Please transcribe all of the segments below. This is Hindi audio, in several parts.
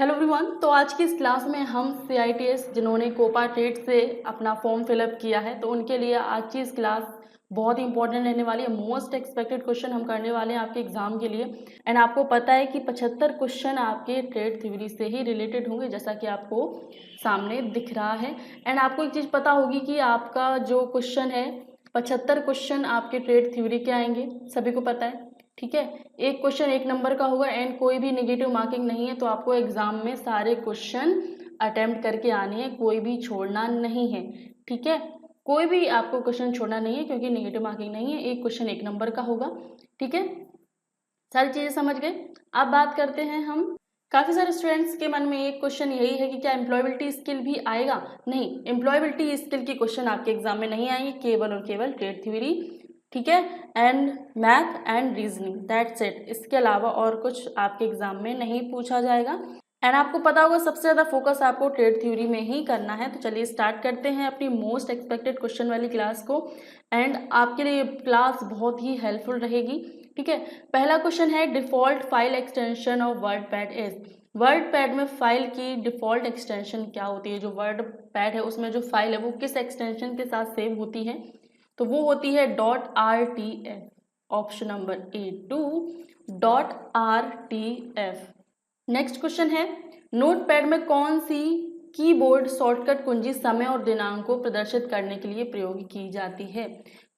Hello everyone. तो आज की इस क्लास में हम CITS जिन्होंने कोपा टेट से अपना फॉर्म फिलअप किया है, तो उनके लिए आज की इस क्लास बहुत ही इंपॉर्टेंट रहने वाली है। मोस्ट एक्सपेक्टेड क्वेश्चन हम करने वाले हैं आपके एग्जाम के लिए। एंड आपको पता है कि 75 क्वेश्चन आपके ट्रेड थ्योरी से ही रिलेटेड होंगे, जैसा कि आपको सामने दिख रहा है। एंड आपको एक चीज़ पता होगी कि आपका जो क्वेश्चन है 75 क्वेश्चन आपके ट्रेड थ्योरी के आएंगे, सभी को पता है। ठीक है, एक क्वेश्चन एक नंबर का होगा एंड कोई भी नेगेटिव मार्किंग नहीं है। तो आपको एग्जाम में सारे क्वेश्चन अटेम्प्ट करके आने हैं, कोई भी छोड़ना नहीं है। ठीक है, कोई भी आपको क्वेश्चन छोड़ना नहीं है क्योंकि नेगेटिव मार्किंग नहीं है। एक क्वेश्चन एक नंबर का होगा। ठीक है, सारी चीजें समझ गए। अब बात करते हैं हम। काफी सारे स्टूडेंट्स के मन में एक क्वेश्चन यही है कि क्या एम्प्लॉयबिलिटी स्किल भी आएगा। नहीं, एम्प्लॉयबिलिटी स्किल की क्वेश्चन आपके एग्जाम में नहीं आएंगे, केवल और केवल ट्रेड थ्योरी, ठीक है, and math and reasoning, that's it. इसके अलावा और कुछ आपके एग्जाम में नहीं पूछा जाएगा। एंड आपको पता होगा सबसे ज़्यादा फोकस आपको ट्रेड थ्योरी में ही करना है। तो चलिए स्टार्ट करते हैं अपनी मोस्ट एक्सपेक्टेड क्वेश्चन वाली क्लास को। एंड आपके लिए क्लास बहुत ही हेल्पफुल रहेगी। ठीक है, पहला क्वेश्चन है default file extension of WordPad is. WordPad में फाइल की डिफॉल्ट एक्सटेंशन क्या होती है? जो वर्डपैड है उसमें जो फाइल है वो किस एक्सटेंशन के साथ सेव होती है? तो वो होती है .rtf। Option number A2 .rtf। Next question है नोटपैड में कौन सी कीबोर्ड शॉर्टकट कुंजी समय और दिनांक को प्रदर्शित करने के लिए प्रयोग की जाती है?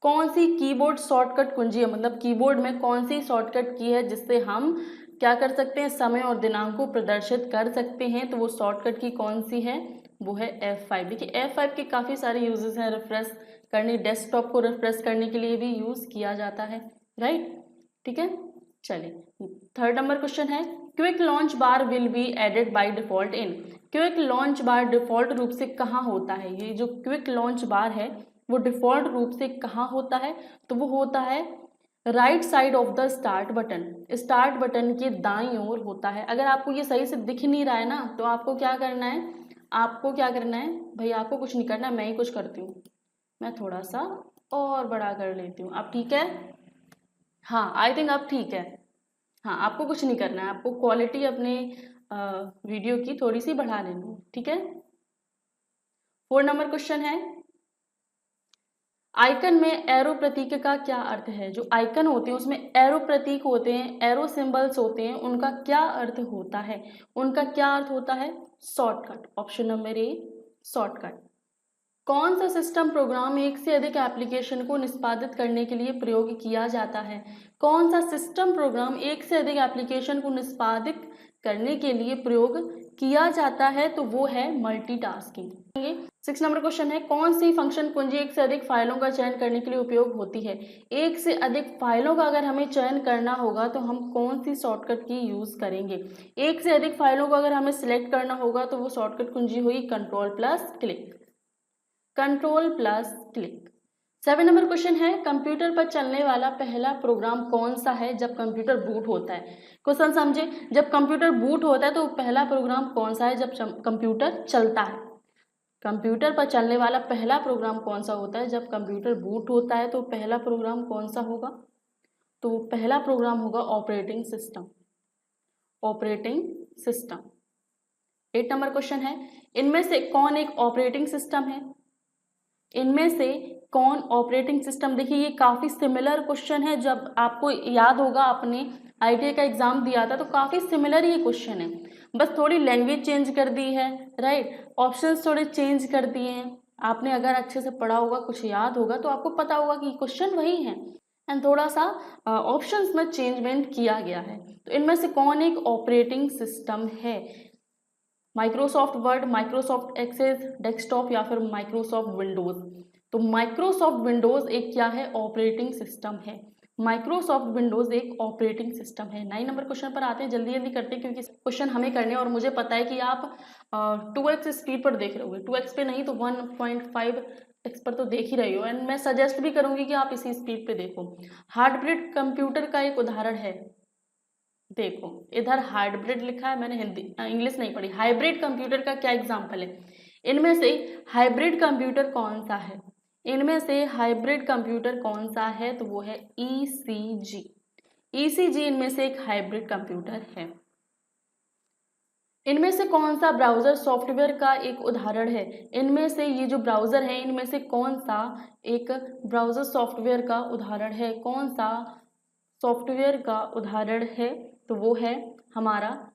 कौन सी कीबोर्ड शॉर्टकट कुंजी है, मतलब कीबोर्ड में कौन सी शॉर्टकट की है जिससे हम क्या कर सकते हैं, समय और दिनांक को प्रदर्शित कर सकते हैं? तो वो शॉर्टकट की कौन सी है? वो है F5। देखिए F5 के काफ़ी सारे यूजेस हैं। रिफ्रेश करने, डेस्कटॉप को रिफ्रेश करने के लिए भी यूज़ किया जाता है, राइट। ठीक है, चलिए थर्ड नंबर क्वेश्चन है quick launch bar will be added by default in. Quick launch bar default रूप से कहाँ होता है? ये जो क्विक लॉन्च बार है वो डिफॉल्ट रूप से कहाँ होता है? तो वो होता है right side of the start button. Start button के दाईं ओर होता है। अगर आपको ये सही से दिख नहीं रहा है ना, तो आपको क्या करना है, आपको क्या करना है भाई, आपको कुछ नहीं करना है, मैं ही कुछ करती हूँ। मैं थोड़ा सा और बड़ा कर लेती हूँ। अब ठीक है? हाँ, आई थिंक अब ठीक है। हाँ, आपको कुछ नहीं करना है, आपको क्वालिटी अपने वीडियो की थोड़ी सी बढ़ा लेनी है। ठीक है, 4 नंबर क्वेश्चन है आइकन में एरो प्रतीक का क्या अर्थ है? जो आइकन होते हैं उसमें एरो प्रतीक होते हैं, एरो सिंबल्स होते हैं, उनका क्या अर्थ होता है? उनका क्या अर्थ होता है? शॉर्टकट। ऑप्शन नंबर ए शॉर्टकट। कौन सा सिस्टम प्रोग्राम एक से अधिक एप्लीकेशन को निष्पादित करने के लिए प्रयोग किया जाता है? कौन सा सिस्टम प्रोग्राम एक से अधिक एप्लीकेशन को निष्पादित करने के लिए प्रयोग किया जाता है? तो वो है मल्टीटास्किंग। 6 नंबर क्वेश्चन है कौन सी फंक्शन कुंजी एक से अधिक फाइलों का चयन करने के लिए उपयोग होती है? एक से अधिक फाइलों का अगर हमें चयन करना होगा तो हम कौन सी शॉर्टकट की यूज करेंगे? एक से अधिक फाइलों को अगर हमें सिलेक्ट करना होगा तो वो शॉर्टकट कुंजी हुई control plus click. Control plus click. 7 number question है कंप्यूटर पर चलने वाला पहला प्रोग्राम कौन सा है जब कंप्यूटर बूट होता है? क्वेश्चन समझे, जब कंप्यूटर बूट होता है तो पहला प्रोग्राम कौन सा है जब कंप्यूटर चलता है? कंप्यूटर पर चलने वाला पहला प्रोग्राम कौन सा होता है जब कंप्यूटर बूट होता है? तो पहला प्रोग्राम कौन सा होगा? तो पहला प्रोग्राम होगा operating system. Operating system. 8 number question है इनमें से कौन एक ऑपरेटिंग सिस्टम है? इनमें से कौन ऑपरेटिंग सिस्टम? देखिए ये काफ़ी सिमिलर क्वेश्चन है, जब आपको याद होगा आपने ITA का एग्जाम दिया था तो काफ़ी सिमिलर ये क्वेश्चन है, बस थोड़ी लैंग्वेज चेंज कर दी है, राइट, ऑप्शंस थोड़े चेंज कर दिए हैं। आपने अगर अच्छे से पढ़ा होगा, कुछ याद होगा तो आपको पता होगा कि क्वेश्चन वही है एंड थोड़ा सा ऑप्शंस में चेंजमेंट किया गया है। तो इनमें से कौन एक ऑपरेटिंग सिस्टम है? Microsoft Word, Microsoft Access, desktop या फिर माइक्रोसॉफ्ट विंडोज? तो माइक्रोसॉफ्ट विंडोज एक क्या है? ऑपरेटिंग सिस्टम है। माइक्रोसॉफ्ट विंडोज एक ऑपरेटिंग सिस्टम है। 9 नंबर क्वेश्चन पर आते हैं, जल्दी जल्दी करते हैं क्योंकि क्वेश्चन हमें करने हैं और मुझे पता है कि आप 2x स्पीड पर देख रहे होगे, 2x पे नहीं तो 1.5x पर तो देख ही रही हो। एंड मैं सजेस्ट भी करूंगी कि आप इसी स्पीड पे देखो। हार्डब्रिड कंप्यूटर का एक उदाहरण है, देखो इधर हाइब्रिड लिखा है, मैंने हिंदी इंग्लिश नहीं पढ़ी। हाइब्रिड कंप्यूटर का क्या एग्जांपल है? इनमें से हाइब्रिड कंप्यूटर कौन सा है? इनमें से हाइब्रिड कंप्यूटर कौन सा है? तो वो है ECG। ECG इनमें से एक हाइब्रिड कंप्यूटर है। इनमें से कौन सा ब्राउज़र सॉफ्टवेयर का एक उदाहरण है? इनमें से ये जो ब्राउज़र है इनमें से कौन सा एक ब्राउज़र सॉफ्टवेयर का उदाहरण है? कौन सा सॉफ्टवेयर का उदाहरण है? तो वो है हमारा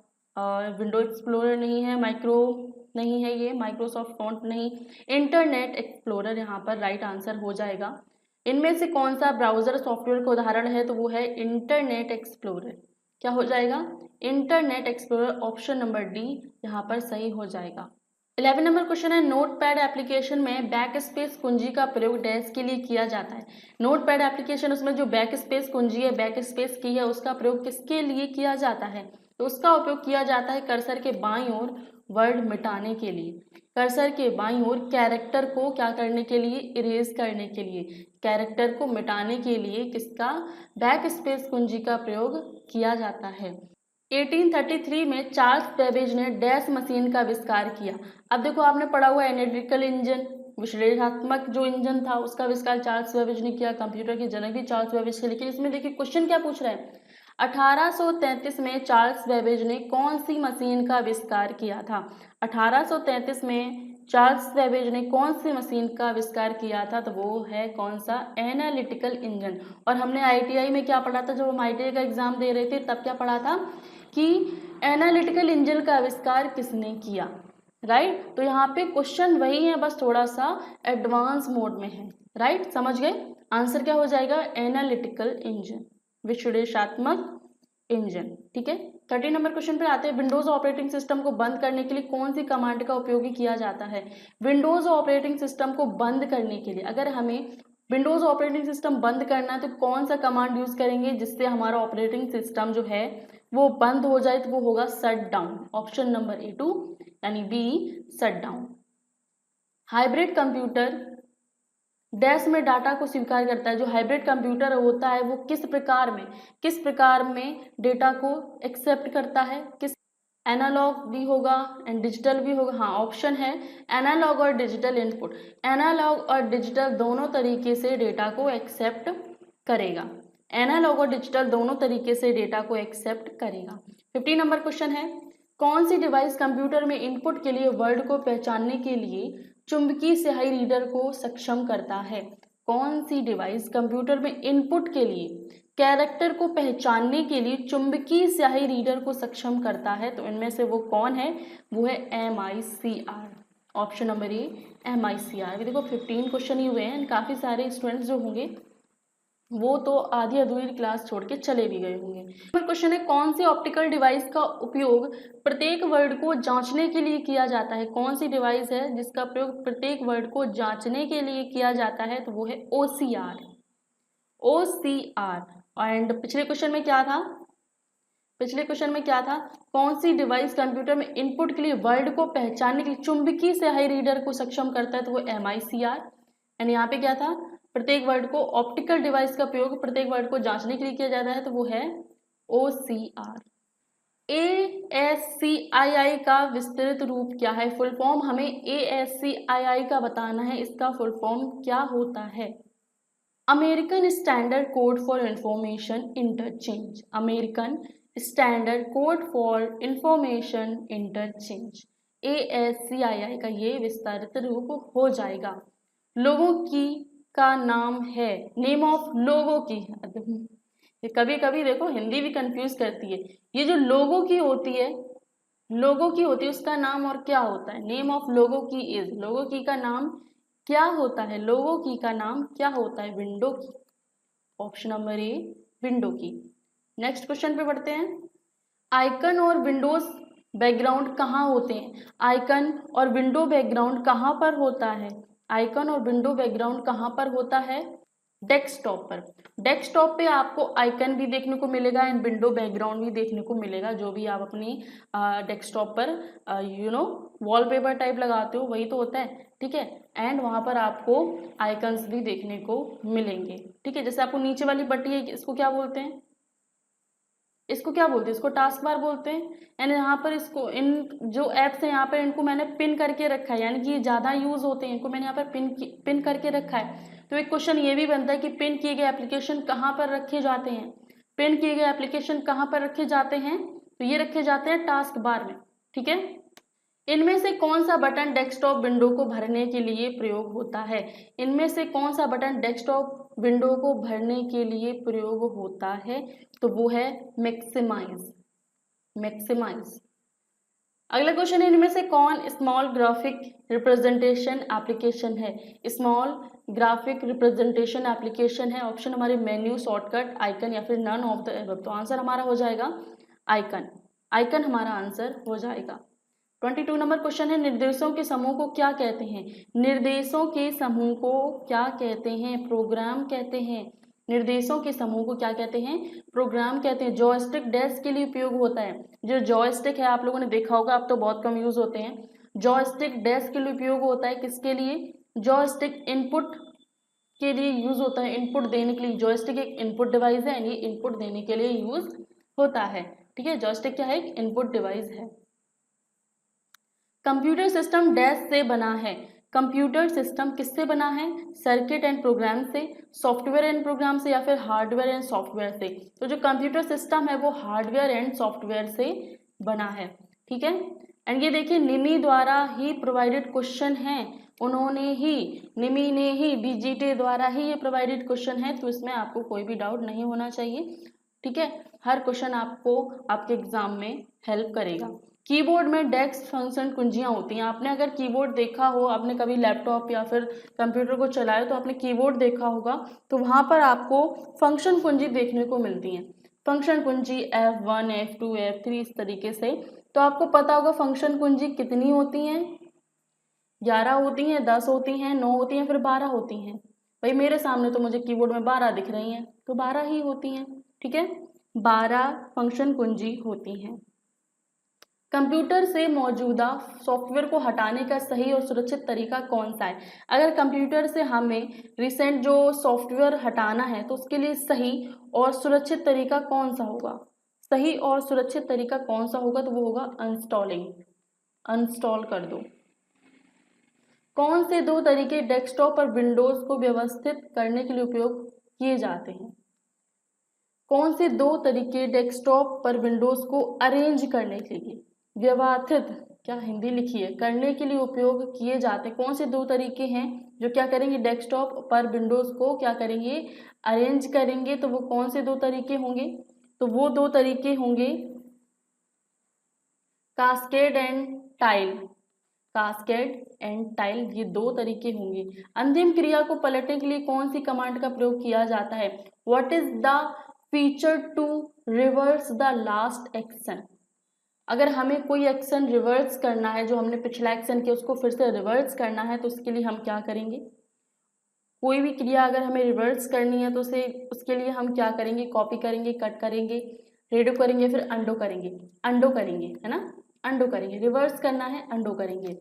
विंडो एक्सप्लोरर नहीं है, माइक्रो नहीं है, ये माइक्रोसॉफ्ट फॉन्ट नहीं, इंटरनेट एक्सप्लोरर यहाँ पर राइट आंसर हो जाएगा। इनमें से कौन सा ब्राउज़र सॉफ्टवेयर का उदाहरण है? तो वो है इंटरनेट एक्सप्लोरर। क्या हो जाएगा? Internet explorer, option number D यहाँ पर सही हो जाएगा। 11 नंबर क्वेश्चन है, नोटपैड एप्लीकेशन में बैक स्पेस कुंजी का प्रयोग डैश के लिए किया जाता है। नोटपैड एप्लीकेशन, उसमें जो बैक स्पेस कुंजी है, बैक स्पेस की है, उसका प्रयोग किसके लिए किया जाता है? तो उसका उपयोग किया जाता है कर्सर के बाईं ओर वर्ड मिटाने के लिए। कर्सर के बाईं ओर कैरेक्टर को क्या करने के लिए? इरेज करने के लिए, कैरेक्टर को मिटाने के लिए किसका? बैक स्पेस कुंजी का प्रयोग किया जाता है। 1833 में चार्ल्स बेबेज ने डैश मशीन का आविष्कार किया। अब देखो आपने पढ़ा हुआ एनालिटिकल इंजन, विश्लेषणात्मक जो इंजन था उसका आविष्कार चार्ल्स बेबेज ने किया। कंप्यूटर के जनक भी चार्ल्स बेबेज थे। लेकिन इसमें देखिए क्वेश्चन क्या पूछ रहा है, 1833 में चार्ल्स बेबेज ने कौन सी मशीन का आविष्कार किया था? 1833 में चार्ल्स बेबेज ने कौन सी मशीन का आविष्कार किया था? तो वो है कौन सा? Analytical engine. और हमने आईटीआई में क्या पढ़ा था? जब हम आईटीआई का एग्जाम दे रहे थे तब क्या पढ़ा था कि एनालिटिकल इंजन का आविष्कार किसने किया, राइट? तो यहाँ पे क्वेश्चन वही है, बस थोड़ा सा एडवांस मोड में है, राइट? समझ गए? आंसर क्या हो जाएगा? एनालिटिकल इंजन, विश्लेषणात्मक इंजन। ठीक है, 13 नंबर क्वेश्चन पे आते हैं, विंडोज ऑपरेटिंग सिस्टम को बंद करने के लिए कौन सी कमांड का उपयोग किया जाता है? विंडोज ऑपरेटिंग सिस्टम को बंद करने के लिए, अगर हमें विंडोज ऑपरेटिंग सिस्टम बंद करना है तो कौन सा कमांड यूज करेंगे जिससे हमारा ऑपरेटिंग सिस्टम जो है वो बंद हो जाए? तो वो होगा shut down, option number A2 यानी B, shut down. Hybrid computer dash में डाटा को स्वीकार करता है। जो हाइब्रिड कंप्यूटर होता है वो किस प्रकार में डेटा को एक्सेप्ट करता है? किस? एनालॉग भी होगा एंड डिजिटल भी होगा। हाँ, ऑप्शन है एनालॉग और डिजिटल इनपुट। एनालॉग और डिजिटल दोनों तरीके से डेटा को एक्सेप्ट करेगा। एनालॉग और डिजिटल दोनों तरीके से डेटा को एक्सेप्ट करेगा। 15 नंबर क्वेश्चन है, कौन सी डिवाइस कंप्यूटर में इनपुट के लिए वर्ड को पहचानने के लिए चुंबकीय स्याही रीडर को सक्षम करता है? कौन सी डिवाइस कंप्यूटर में इनपुट के लिए कैरेक्टर को पहचानने के लिए चुंबकीय स्याही रीडर को सक्षम करता है? तो इनमें से वो कौन है? वो है MICR, ऑप्शन नंबर ए MICR। अभी देखो 15 क्वेश्चन ही हुए हैं, काफ़ी सारे स्टूडेंट्स जो होंगे वो तो आधी अधूरी क्लास छोड़ के चले भी गए होंगे। क्वेश्चन है, कौन सी ऑप्टिकल डिवाइस का उपयोग प्रत्येक वर्ड को जांचने के लिए किया जाता है? कौन सी डिवाइस है जिसका प्रयोग प्रत्येक वर्ड को जांचने के लिए किया जाता है? तो वो है OCR। एंड पिछले क्वेश्चन में क्या था? कौन सी डिवाइस कंप्यूटर में इनपुट के लिए वर्ड को पहचानने के लिए चुंबकीय स्याही रीडर को सक्षम करता है? तो वो MICR। एंड यहाँ पे क्या था? प्रत्येक वर्ड को, ऑप्टिकल डिवाइस का प्रयोग प्रत्येक वर्ड को जांचने के लिए किया जाता है, तो वो है OCR। ASCII का विस्तृत रूप क्या है? फुल फॉर्म हमें ASCII का बताना है, इसका फुल फॉर्म क्या होता है? American standard code for information interchange. American standard code for information interchange, ASCII का ये विस्तारित रूप हो जाएगा। लोगों की का नाम है, नेम ऑफ लोगों की। कभी कभी देखो हिंदी भी कंफ्यूज करती है। ये जो लोगों की होती है उसका नाम और क्या होता है? नेम ऑफ लोगों की इज, लोगों की का नाम क्या होता है? लोगों की का नाम क्या होता है? विंडो की, ऑप्शन नंबर ए विंडो की। नेक्स्ट क्वेश्चन पे बढ़ते हैं, आइकन और विंडोज बैकग्राउंड कहाँ होते हैं? आइकन और विंडो बैकग्राउंड कहाँ पर होता है? आइकन और विंडो बैकग्राउंड कहाँ पर होता है? डेस्कटॉप पर। डेस्कटॉप पे आपको आइकन भी देखने को मिलेगा एंड विंडो बैकग्राउंड भी देखने को मिलेगा। जो भी आप अपनी डेस्कटॉप पर वॉलपेपर टाइप लगाते हो वही तो होता है, ठीक है। एंड वहाँ पर आपको आइकन्स भी देखने को मिलेंगे, ठीक है। जैसे आपको नीचे वाली पट्टी है, इसको क्या बोलते हैं? इसको टास्क बार बोलते हैं। एंड यहाँ पर इसको, इन जो ऐप्स हैं यहाँ पर इनको मैंने पिन करके रखा है, यानी कि ये ज़्यादा यूज होते हैं, इनको मैंने यहाँ पर पिन करके रखा है। तो एक क्वेश्चन ये भी बनता है कि पिन किए गए एप्लीकेशन कहाँ पर रखे जाते हैं? तो ये रखे जाते हैं टास्क बार में। ठीक है। इनमें से कौन सा बटन डेस्कटॉप विंडो को भरने के लिए प्रयोग होता है? इनमें से कौन सा बटन डेस्कटॉप विंडो को भरने के लिए प्रयोग होता है? तो वो है मैक्सिमाइज। मैक्सिमाइज। अगला क्वेश्चन है, इनमें से कौन स्मॉल ग्राफिक रिप्रेजेंटेशन एप्लीकेशन है? स्मॉल ग्राफिक रिप्रेजेंटेशन एप्लीकेशन है। ऑप्शन हमारे मेन्यू, शॉर्टकट, आइकन या फिर नन ऑफ द एबव। तो आंसर हमारा हो जाएगा आइकन। आइकन हमारा आंसर हो जाएगा। 22 नंबर क्वेश्चन है, निर्देशों के समूह को क्या कहते हैं? निर्देशों के समूह को क्या कहते हैं? प्रोग्राम कहते हैं। निर्देशों के समूह को क्या कहते हैं? प्रोग्राम कहते हैं। जॉयस्टिक डेस्क के लिए उपयोग होता है। जो जॉयस्टिक है आप लोगों ने देखा होगा, अब तो बहुत कम यूज होते हैं। जॉयस्टिक डेस्क के लिए उपयोग होता है। किसके लिए? जॉयस्टिक इनपुट के लिए यूज होता है, इनपुट देने के लिए। जॉयस्टिक एक इनपुट डिवाइस है, ये इनपुट देने के लिए यूज होता है। ठीक है, जॉयस्टिक क्या है? एक इनपुट डिवाइस है। कंप्यूटर सिस्टम डैश से बना है। कंप्यूटर सिस्टम किससे बना है? सर्किट एंड प्रोग्राम से, सॉफ्टवेयर एंड प्रोग्राम से, या फिर हार्डवेयर एंड सॉफ्टवेयर से। तो जो कंप्यूटर सिस्टम है वो हार्डवेयर एंड सॉफ्टवेयर से बना है। ठीक है। एंड ये देखिए, निमी द्वारा ही प्रोवाइडेड क्वेश्चन है। उन्होंने ही, निमी ने ही, बीजीटे द्वारा ही ये प्रोवाइडेड क्वेश्चन है। तो इसमें आपको कोई भी डाउट नहीं होना चाहिए। ठीक है, हर क्वेश्चन आपको आपके एग्जाम में हेल्प करेगा। कीबोर्ड में डेस्क फंक्शन कुंजियां होती हैं। आपने अगर कीबोर्ड देखा हो, आपने कभी लैपटॉप या फिर कंप्यूटर को चलाया तो आपने कीबोर्ड देखा होगा, तो वहां पर आपको फंक्शन कुंजी देखने को मिलती हैं। फंक्शन कुंजी F1, F2, F3 इस तरीके से। तो आपको पता होगा फंक्शन कुंजी कितनी होती हैं? 11 होती हैं, 10 होती हैं, 9 होती हैं, फिर 12 होती हैं। भाई मेरे सामने तो मुझे कीबोर्ड में 12 दिख रही हैं, तो 12 ही होती हैं। ठीक है, 12 फंक्शन कुंजी होती हैं। कंप्यूटर से मौजूदा सॉफ्टवेयर को हटाने का सही और सुरक्षित तरीका कौन सा है? अगर कंप्यूटर से हमें रिसेंट जो सॉफ्टवेयर हटाना है तो उसके लिए सही और सुरक्षित तरीका कौन सा होगा? सही और सुरक्षित तरीका कौन सा होगा? तो वो होगा अनस्टॉलिंग। अनस्टॉल कर दो। कौन से दो तरीके डेस्कटॉप और विंडोज को व्यवस्थित करने के लिए उपयोग किए जाते हैं? कौन से दो तरीके डेस्कटॉप पर विंडोज को अरेंज करने के लिए, व्यवस्थित, क्या हिंदी लिखी है, करने के लिए उपयोग किए जाते हैं? कौन से दो तरीके हैं जो क्या करेंगे? डेस्कटॉप पर विंडोज को क्या करेंगे? अरेंज करेंगे। तो वो कौन से दो तरीके होंगे? तो वो दो तरीके होंगे cascade and tile. Cascade and tile, ये दो तरीके होंगे। अंतिम क्रिया को पलटने के लिए कौन सी कमांड का प्रयोग किया जाता है? What is the feature to reverse the last action? अगर हमें कोई एक्शन रिवर्स करना है, जो हमने पिछला एक्शन किया उसको फिर से रिवर्स करना है, तो उसके लिए हम क्या करेंगे? कोई भी क्रिया अगर हमें रिवर्स करनी है तो उसे उसके लिए हम क्या करेंगे? कॉपी करेंगे, कट करेंगे, रेडो करेंगे, फिर अंडो करेंगे। अंडो करेंगे, है ना, अंडो करेंगे। रिवर्स करना है, अंडो करेंगे।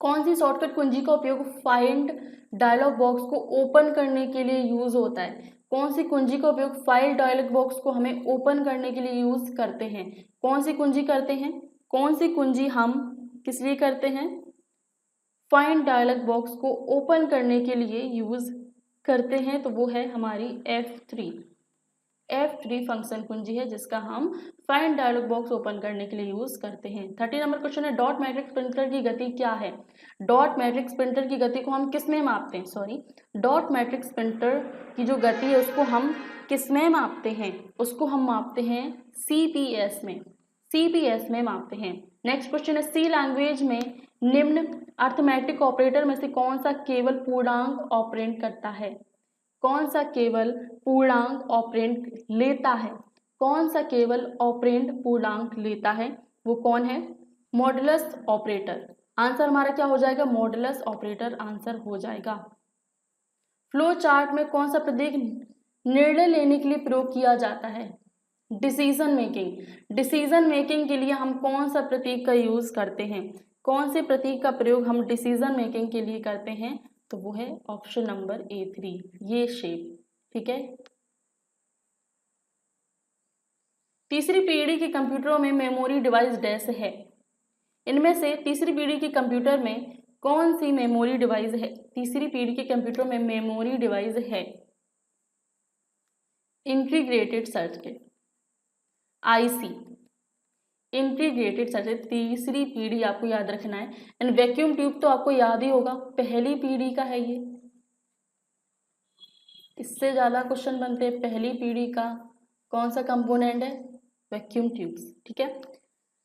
कौन सी शॉर्टकट कुंजी का उपयोग फाइंड डायलॉग बॉक्स को ओपन करने के लिए यूज होता है? कौन सी कुंजी का उपयोग फाइल डायलॉग बॉक्स को हमें ओपन करने के लिए यूज करते हैं? कौन सी कुंजी करते हैं? कौन सी कुंजी हम किस लिए करते हैं? फाइंड डायलॉग बॉक्स को ओपन करने के लिए यूज करते हैं। तो वो है हमारी F3। F3 फंक्शन कुंजी है जिसका हम फाइंड डायलॉग बॉक्स ओपन करने के लिए यूज करते हैं। 30 नंबर क्वेश्चन है, डॉट मैट्रिक्स प्रिंटर की गति क्या है? डॉट मैट्रिक्स प्रिंटर की गति को हम किस में मापते हैं? सॉरी, डॉट मैट्रिक्स प्रिंटर की जो गति है उसको हम किस में मापते हैं? उसको हम मापते हैं CPS में। CPS में मापते हैं। नेक्स्ट क्वेश्चन है, सी लैंग्वेज में निम्न अर्थमेटिक ऑपरेटर में से कौन सा केवल पूर्णांक ऑपरेंड करता है? कौन सा केवल पूर्णांक ऑपरेंड लेता है? कौन सा केवल ऑपरेंड पूर्णांक लेता है? वो कौन है? Modulus operator. आंसर हमारा क्या हो जाएगा? मॉडुलस ऑपरेटर आंसर हो जाएगा। फ्लो चार्ट में कौन सा प्रतीक निर्णय लेने के लिए प्रयोग किया जाता है? Decision making. डिसीजन मेकिंग के लिए हम कौन सा प्रतीक का यूज करते हैं? कौन से प्रतीक का प्रयोग हम डिसीजन मेकिंग के लिए करते हैं? तो वो है ऑप्शन नंबर A3, ये शेप। ठीक है। तीसरी पीढ़ी के कंप्यूटरों में मेमोरी डिवाइस डैश है। इनमें से तीसरी पीढ़ी के कंप्यूटर में कौन सी मेमोरी डिवाइस है? तीसरी पीढ़ी के कंप्यूटर में मेमोरी डिवाइस है integrated circuit, IC, integrated circuit, तीसरी पीढ़ी आपको याद रखना है। एंड वैक्यूम ट्यूब तो आपको याद ही होगा, पहली पीढ़ी का है ये। इससे ज़्यादा क्वेश्चन बनते हैं, पहली पीढ़ी का कौन सा कंपोनेंट है? Vacuum tubes. ठीक है,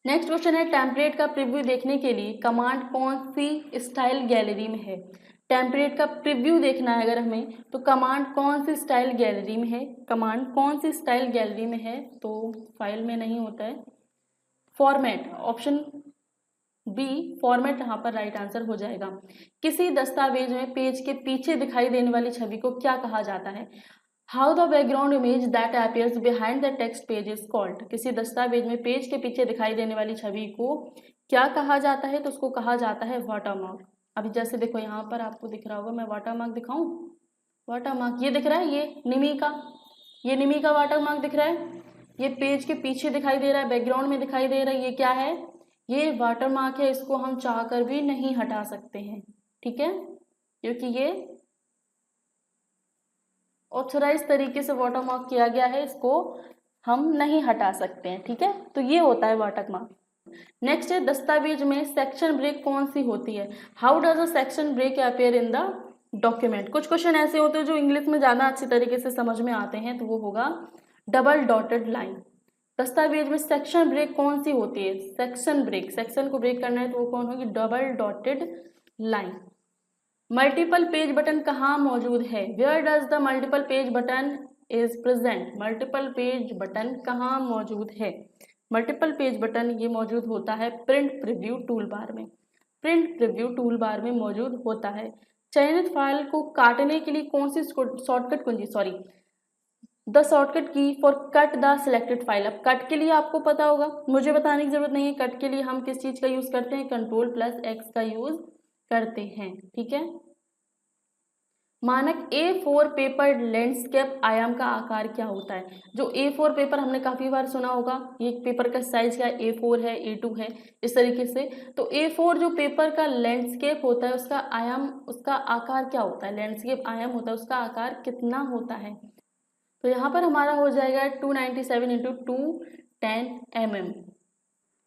नेक्स्ट क्वेश्चन है, टेम्पलेट का प्रीव्यू देखने के लिए कमांड कौन सी स्टाइल गैलरी में है? टेम्पलेट का प्रीव्यू देखना है अगर हमें, तो कमांड कौन सी स्टाइल गैलरी में है? कमांड कौन सी स्टाइल गैलरी में है? तो फाइल में नहीं होता है, फॉर्मेट, ऑप्शन बी फॉर्मेट यहाँ पर राइट आंसर हो जाएगा। किसी दस्तावेज में पेज के पीछे दिखाई देने वाली छवि को क्या कहा जाता है? How the background image that appears behind the text page is called. किसी दस्तावेज में पेज के पीछे दिखाई देने वाली छवि को क्या कहा जाता है? तो उसको कहा जाता है वाटरमार्क। अभी जैसे देखो यहाँ पर आपको दिख रहा होगा, मैं वाटरमार्क दिखाऊं, वाटरमार्क ये दिख रहा है, ये निमी का वाटरमार्क दिख रहा है, ये पेज के पीछे दिखाई दे रहा है, बैकग्राउंड में दिखाई दे रहा है, ये क्या है? ये वाटरमार्क है, इसको हम चाहकर भी नहीं हटा सकते हैं। ठीक है, क्योंकि ये ऑथराइज तरीके से वाटरमार्क किया गया है, इसको हम नहीं हटा सकते हैं। ठीक है, तो ये होता है वाटरमार्क। नेक्स्ट है, दस्तावेज में सेक्शन ब्रेक कौन सी होती है? How does a section break appear in the document. कुछ क्वेश्चन ऐसे होते हैं जो इंग्लिश में ज़्यादा अच्छी तरीके से समझ में आते हैं, तो वो होगा डबल डॉटेड लाइन। दस्तावेज में सेक्शन ब्रेक कौन सी होती है? सेक्शन ब्रेक, सेक्शन को ब्रेक करना है तो वो कौन होगी? Double dotted line. Multiple page button कहाँ मौजूद है? Where does the multiple page button is present. Multiple page button कहाँ मौजूद है? मल्टीपल पेज बटन ये मौजूद होता है प्रिंट प्रीव्यू टूल बार में, प्रिंट प्रीव्यू टूल बार में मौजूद होता है। चयनित फाइल को काटने के लिए कौन सी शॉर्टकट कुंजी, सॉरी द शॉर्टकट की for cut the selected file. अब कट के लिए आपको पता होगा, मुझे बताने की जरूरत नहीं है, कट के लिए हम किस चीज का यूज करते हैं? Ctrl+X का यूज करते हैं। ठीक है, मानक A4 पेपर लैंडस्केप आयाम का आकार क्या होता है? जो A4 पेपर हमने काफी बार सुना होगा, ये पेपर का साइज क्या है? A4 है, A2 है, इस तरीके से। तो A4 जो पेपर का लैंडस्केप होता है, उसका आयाम, उसका आकार क्या होता है? लैंडस्केप आयाम होता है, उसका आकार कितना होता है? तो यहाँ पर हमारा हो जाएगा 297 इंटू 210 mm।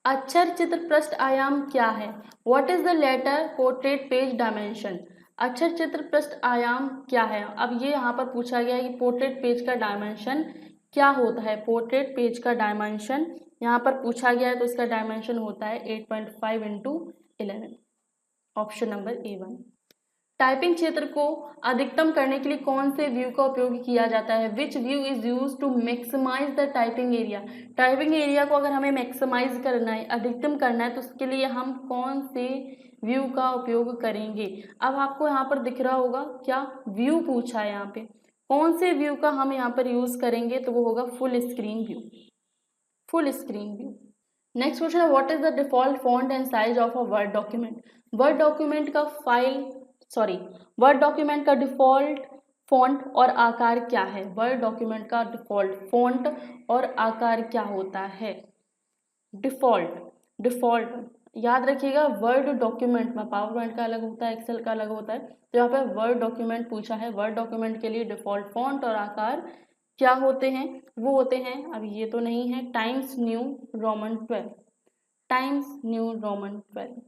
अक्षर चित्र पृष्ठ आयाम क्या है? What is the letter portrait page dimension. अक्षर चित्र पृष्ठ आयाम क्या है? अब ये यहाँ पर पूछा गया है कि पोर्ट्रेट पेज का डायमेंशन क्या होता है। पोर्ट्रेट पेज का डायमेंशन यहाँ पर पूछा गया है, तो इसका डायमेंशन होता है 8.5 into 11, option number A1। Typing क्षेत्र को अधिकतम करने के लिए कौन से व्यू का उपयोग किया जाता है? Which view is use to maximize the typing area. Typing area को अगर हमें मैक्सिमाइज करना है, अधिकतम करना है, तो उसके लिए हम कौन से व्यू का उपयोग करेंगे? अब आपको यहाँ पर दिख रहा होगा क्या व्यू पूछा है, यहाँ पे कौन से व्यू का हम यहाँ पर यूज करेंगे? तो वो होगा full screen view, full screen view. Next question है, what is the default font and size of a word document. Word document का वर्ड डॉक्यूमेंट का डिफॉल्ट फॉन्ट और आकार क्या है? वर्ड डॉक्यूमेंट का डिफॉल्ट फॉन्ट और आकार क्या होता है? डिफॉल्ट याद रखिएगा, वर्ड डॉक्यूमेंट में पावर पॉइंट का अलग होता है, एक्सेल का अलग होता है, तो यहाँ पे वर्ड डॉक्यूमेंट पूछा है। वर्ड डॉक्यूमेंट के लिए डिफॉल्ट फॉन्ट और आकार क्या होते हैं? वो होते हैं, अब ये तो नहीं है, times new Roman 12, times new Roman 12,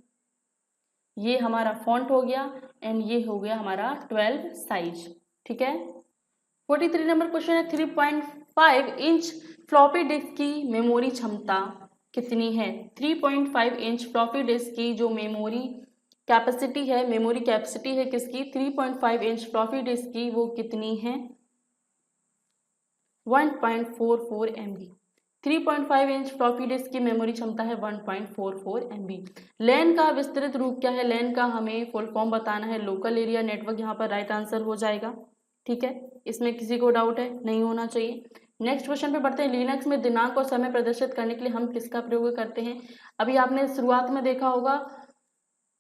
ये हमारा फॉन्ट हो गया एंड ये हो गया हमारा 12 साइज। ठीक है, 43 नंबर क्वेश्चन है, 3.5 इंच फ्लॉपी डिस्क की मेमोरी क्षमता कितनी है? 3.5 इंच फ्लॉपी डिस्क की जो मेमोरी कैपेसिटी है किसकी? 3.5 इंच फ्लॉपी डिस्क की, वो कितनी है? 1.44 MB। 3.5 इंच फ्लॉपी डिस्क की मेमोरी क्षमता है 1.44 MB। लैन का विस्तृत रूप क्या है? लैन का हमें फुल फॉर्म बताना है, लोकल एरिया नेटवर्क, यहाँ पर राइट आंसर हो जाएगा। ठीक है, इसमें किसी को डाउट है? नहीं होना चाहिए। नेक्स्ट क्वेश्चन पे बढ़ते हैं, लिनक्स में दिनांक और समय प्रदर्शित करने के लिए हम किसका प्रयोग करते हैं? अभी आपने शुरुआत में देखा होगा,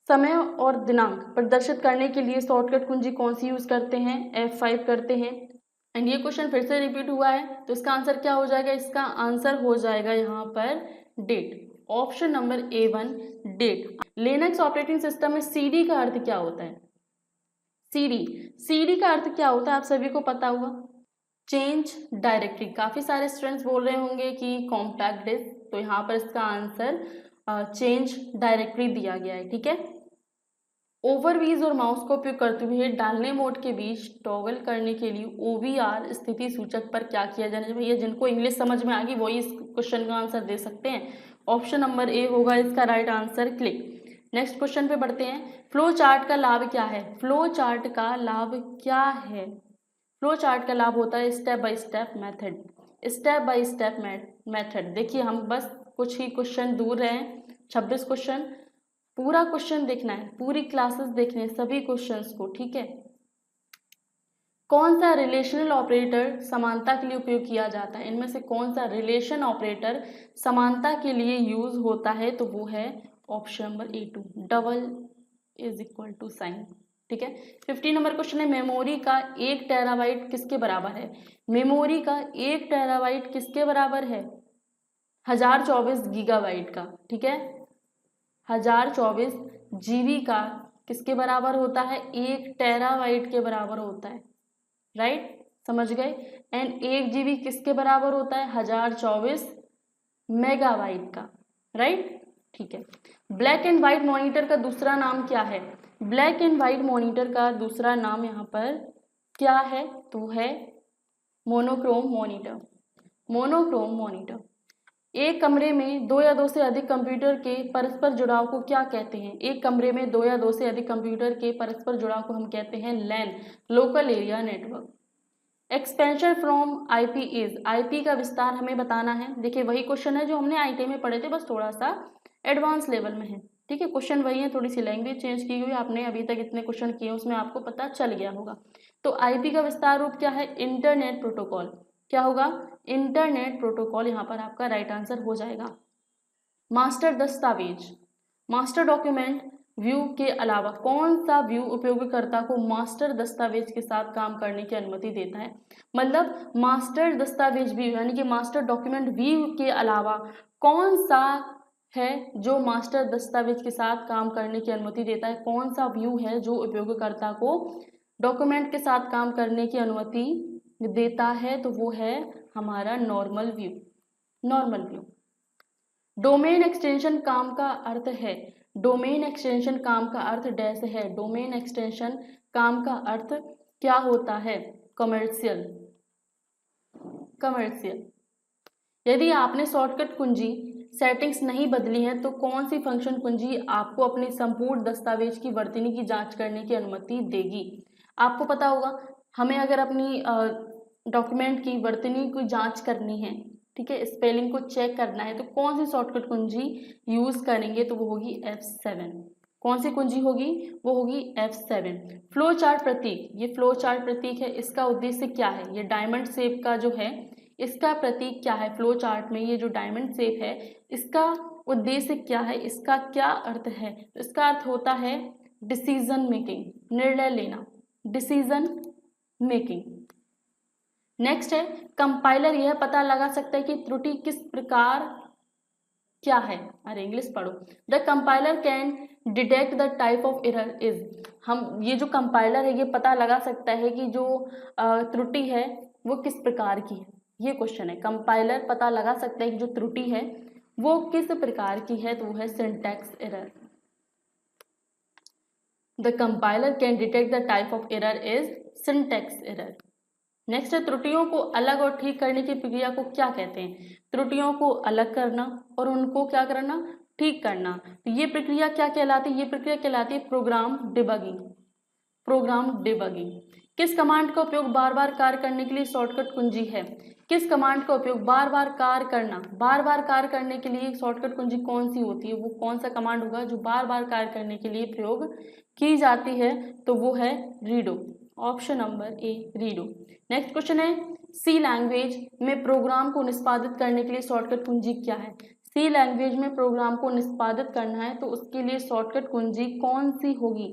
समय और दिनांक प्रदर्शित करने के लिए शॉर्टकट कुंजी कौन सी यूज करते हैं? F5 करते हैं। एंड ये क्वेश्चन फिर से रिपीट हुआ है, तो इसका आंसर क्या हो जाएगा? इसका आंसर हो जाएगा यहाँ पर date, option number A1 date. Linux operating system में CD का अर्थ क्या होता है? CD का अर्थ क्या होता है? आप सभी को पता होगा, चेंज डायरेक्टरी। काफी सारे स्टूडेंट्स बोल रहे होंगे कि कॉम्पैक्ट डिस्क, तो यहाँ पर इसका आंसर चेंज डायरेक्टरी दिया गया है, ठीक है। ओवरवीज और माउस का उपयोग करते हुए डालने मोड के बीच टॉगल करने के लिए OVR स्थिति सूचक पर क्या किया जाना चाहिए। भैया जिनको इंग्लिश समझ में आ गई वही इस क्वेश्चन का आंसर दे सकते हैं। ऑप्शन नंबर ए होगा इसका right answer, click. Next question पे बढ़ते हैं। फ्लो चार्ट का लाभ क्या है? फ्लो चार्ट का लाभ क्या है? फ्लो चार्ट का लाभ होता है step by step method. Step by step method. देखिए हम बस कुछ ही क्वेश्चन दूर रहे हैं, 26 क्वेश्चन। पूरा क्वेश्चन देखना है, पूरी क्लासेस देखने सभी क्वेश्चंस को, ठीक है। कौन सा रिलेशनल ऑपरेटर समानता के लिए उपयोग किया जाता है? इनमें से कौन सा रिलेशन ऑपरेटर समानता के लिए यूज होता है? तो वो है option number A2, double is equal to sign, ठीक है। 50 नंबर क्वेश्चन है, मेमोरी का 1 टेराबाइट किसके बराबर है? मेमोरी का 1 टेराबाइट किसके बराबर है? 1024 गीगाबाइट का, ठीक है। 1024 GB का किसके बराबर होता है? 1 टेराबाइट के बराबर होता है, राइट, समझ गए। एंड 1 GB किसके बराबर होता है? 1024 मेगाबाइट का, राइट, ठीक है। ब्लैक एंड व्हाइट मॉनिटर का दूसरा नाम क्या है? ब्लैक एंड व्हाइट मॉनिटर का दूसरा नाम यहाँ पर क्या है? तो है मोनोक्रोम मॉनिटर। Monochrome monitor. एक कमरे में 2 या 2 से अधिक कंप्यूटर के परस्पर जुड़ाव को क्या कहते हैं? एक कमरे में 2 या 2 से अधिक कंप्यूटर के परस्पर जुड़ाव को हम कहते हैं LAN, local area network. Expansion from IP is, IP का विस्तार हमें बताना है। देखिए वही क्वेश्चन है जो हमने IT में पढ़े थे, बस थोड़ा सा एडवांस लेवल में है, ठीक है। क्वेश्चन वही है, थोड़ी सी लैंग्वेज चेंज की हुई। आपने अभी तक इतने क्वेश्चन किए उसमें आपको पता चल गया होगा। तो IP का विस्तार रूप क्या है? Internet protocol. क्या होगा? इंटरनेट प्रोटोकॉल यहाँ पर आपका राइट आंसर हो जाएगा। मास्टर दस्तावेज, मास्टर डॉक्यूमेंट व्यू के अलावा कौन सा व्यू उपयोगकर्ता को मास्टर दस्तावेज के साथ काम करने की अनुमति देता है? मतलब मास्टर दस्तावेज व्यू यानी कि मास्टर डॉक्यूमेंट व्यू के अलावा कौन सा है जो मास्टर दस्तावेज के साथ काम करने की अनुमति देता है? कौन सा व्यू है जो उपयोगकर्ता को डॉक्यूमेंट के साथ काम करने की अनुमति देता है? तो वो है हमारा normal view. Normal view. Domain extension काम का अर्थ है, डोमेन एक्सटेंशन काम का अर्थ डैश है। डोमेन एक्सटेंशन काम का अर्थ क्या होता है? कमर्शियल। कमर्शियल। यदि आपने शॉर्टकट कुंजी सेटिंग्स नहीं बदली है तो कौन सी फंक्शन कुंजी आपको अपने संपूर्ण दस्तावेज की वर्तनी की जांच करने की अनुमति देगी? आपको पता होगा हमें अगर अपनी डॉक्यूमेंट की वर्तनी की जांच करनी है, ठीक है, स्पेलिंग को चेक करना है, तो कौन सी शॉर्टकट कुंजी यूज करेंगे? तो वो होगी F7। कौन सी कुंजी होगी? वो होगी F7। फ्लो चार्ट प्रतीक, ये फ्लो चार्ट प्रतीक है, इसका उद्देश्य क्या है? ये डायमंड शेप का जो है इसका प्रतीक क्या है? फ्लो चार्ट में ये जो डायमंड शेप है इसका उद्देश्य क्या है? इसका क्या अर्थ है? तो इसका अर्थ होता है डिसीजन मेकिंग, निर्णय लेना, डिसीजन मेकिंग। नेक्स्ट है कंपाइलर यह पता लगा सकता है कि त्रुटि किस प्रकार क्या है। अरे इंग्लिश पढ़ो। The compiler can detect the type of error is, हम ये जो कंपाइलर है ये पता लगा सकता है कि जो त्रुटि है वो किस प्रकार की है। ये क्वेश्चन है, कंपाइलर पता लगा सकता है कि जो त्रुटि है वो किस प्रकार की है, तो वो है syntax error. The compiler can detect the type of error is syntax error. Next है त्रुटियों को अलग और ठीक करने की प्रक्रिया को क्या कहते हैं? त्रुटियों को अलग करना और उनको क्या करना? ठीक करना। तो ये प्रक्रिया क्या कहलाती है? ये प्रक्रिया कहलाती है प्रोग्राम डिबगिंग। Program debugging. किस कमांड का उपयोग बार बार कार्य करने के लिए शॉर्टकट कुंजी है? किस कमांड का उपयोग बार बार कार्य करना, बार बार कार्य करने के लिए शॉर्टकट कुंजी कौन सी होती है? वो कौन सा कमांड होगा जो बार बार कार्य करने के लिए प्रयोग की जाती है? तो वो है रीडो। ऑप्शन नंबर ए, रीडो। नेक्स्ट क्वेश्चन है सी लैंग्वेज में प्रोग्राम को निष्पादित करने के लिए शॉर्टकट कुंजी क्या है? सी लैंग्वेज में प्रोग्राम को निष्पादित करना है तो उसके लिए शॉर्टकट कुंजी कौन सी होगी?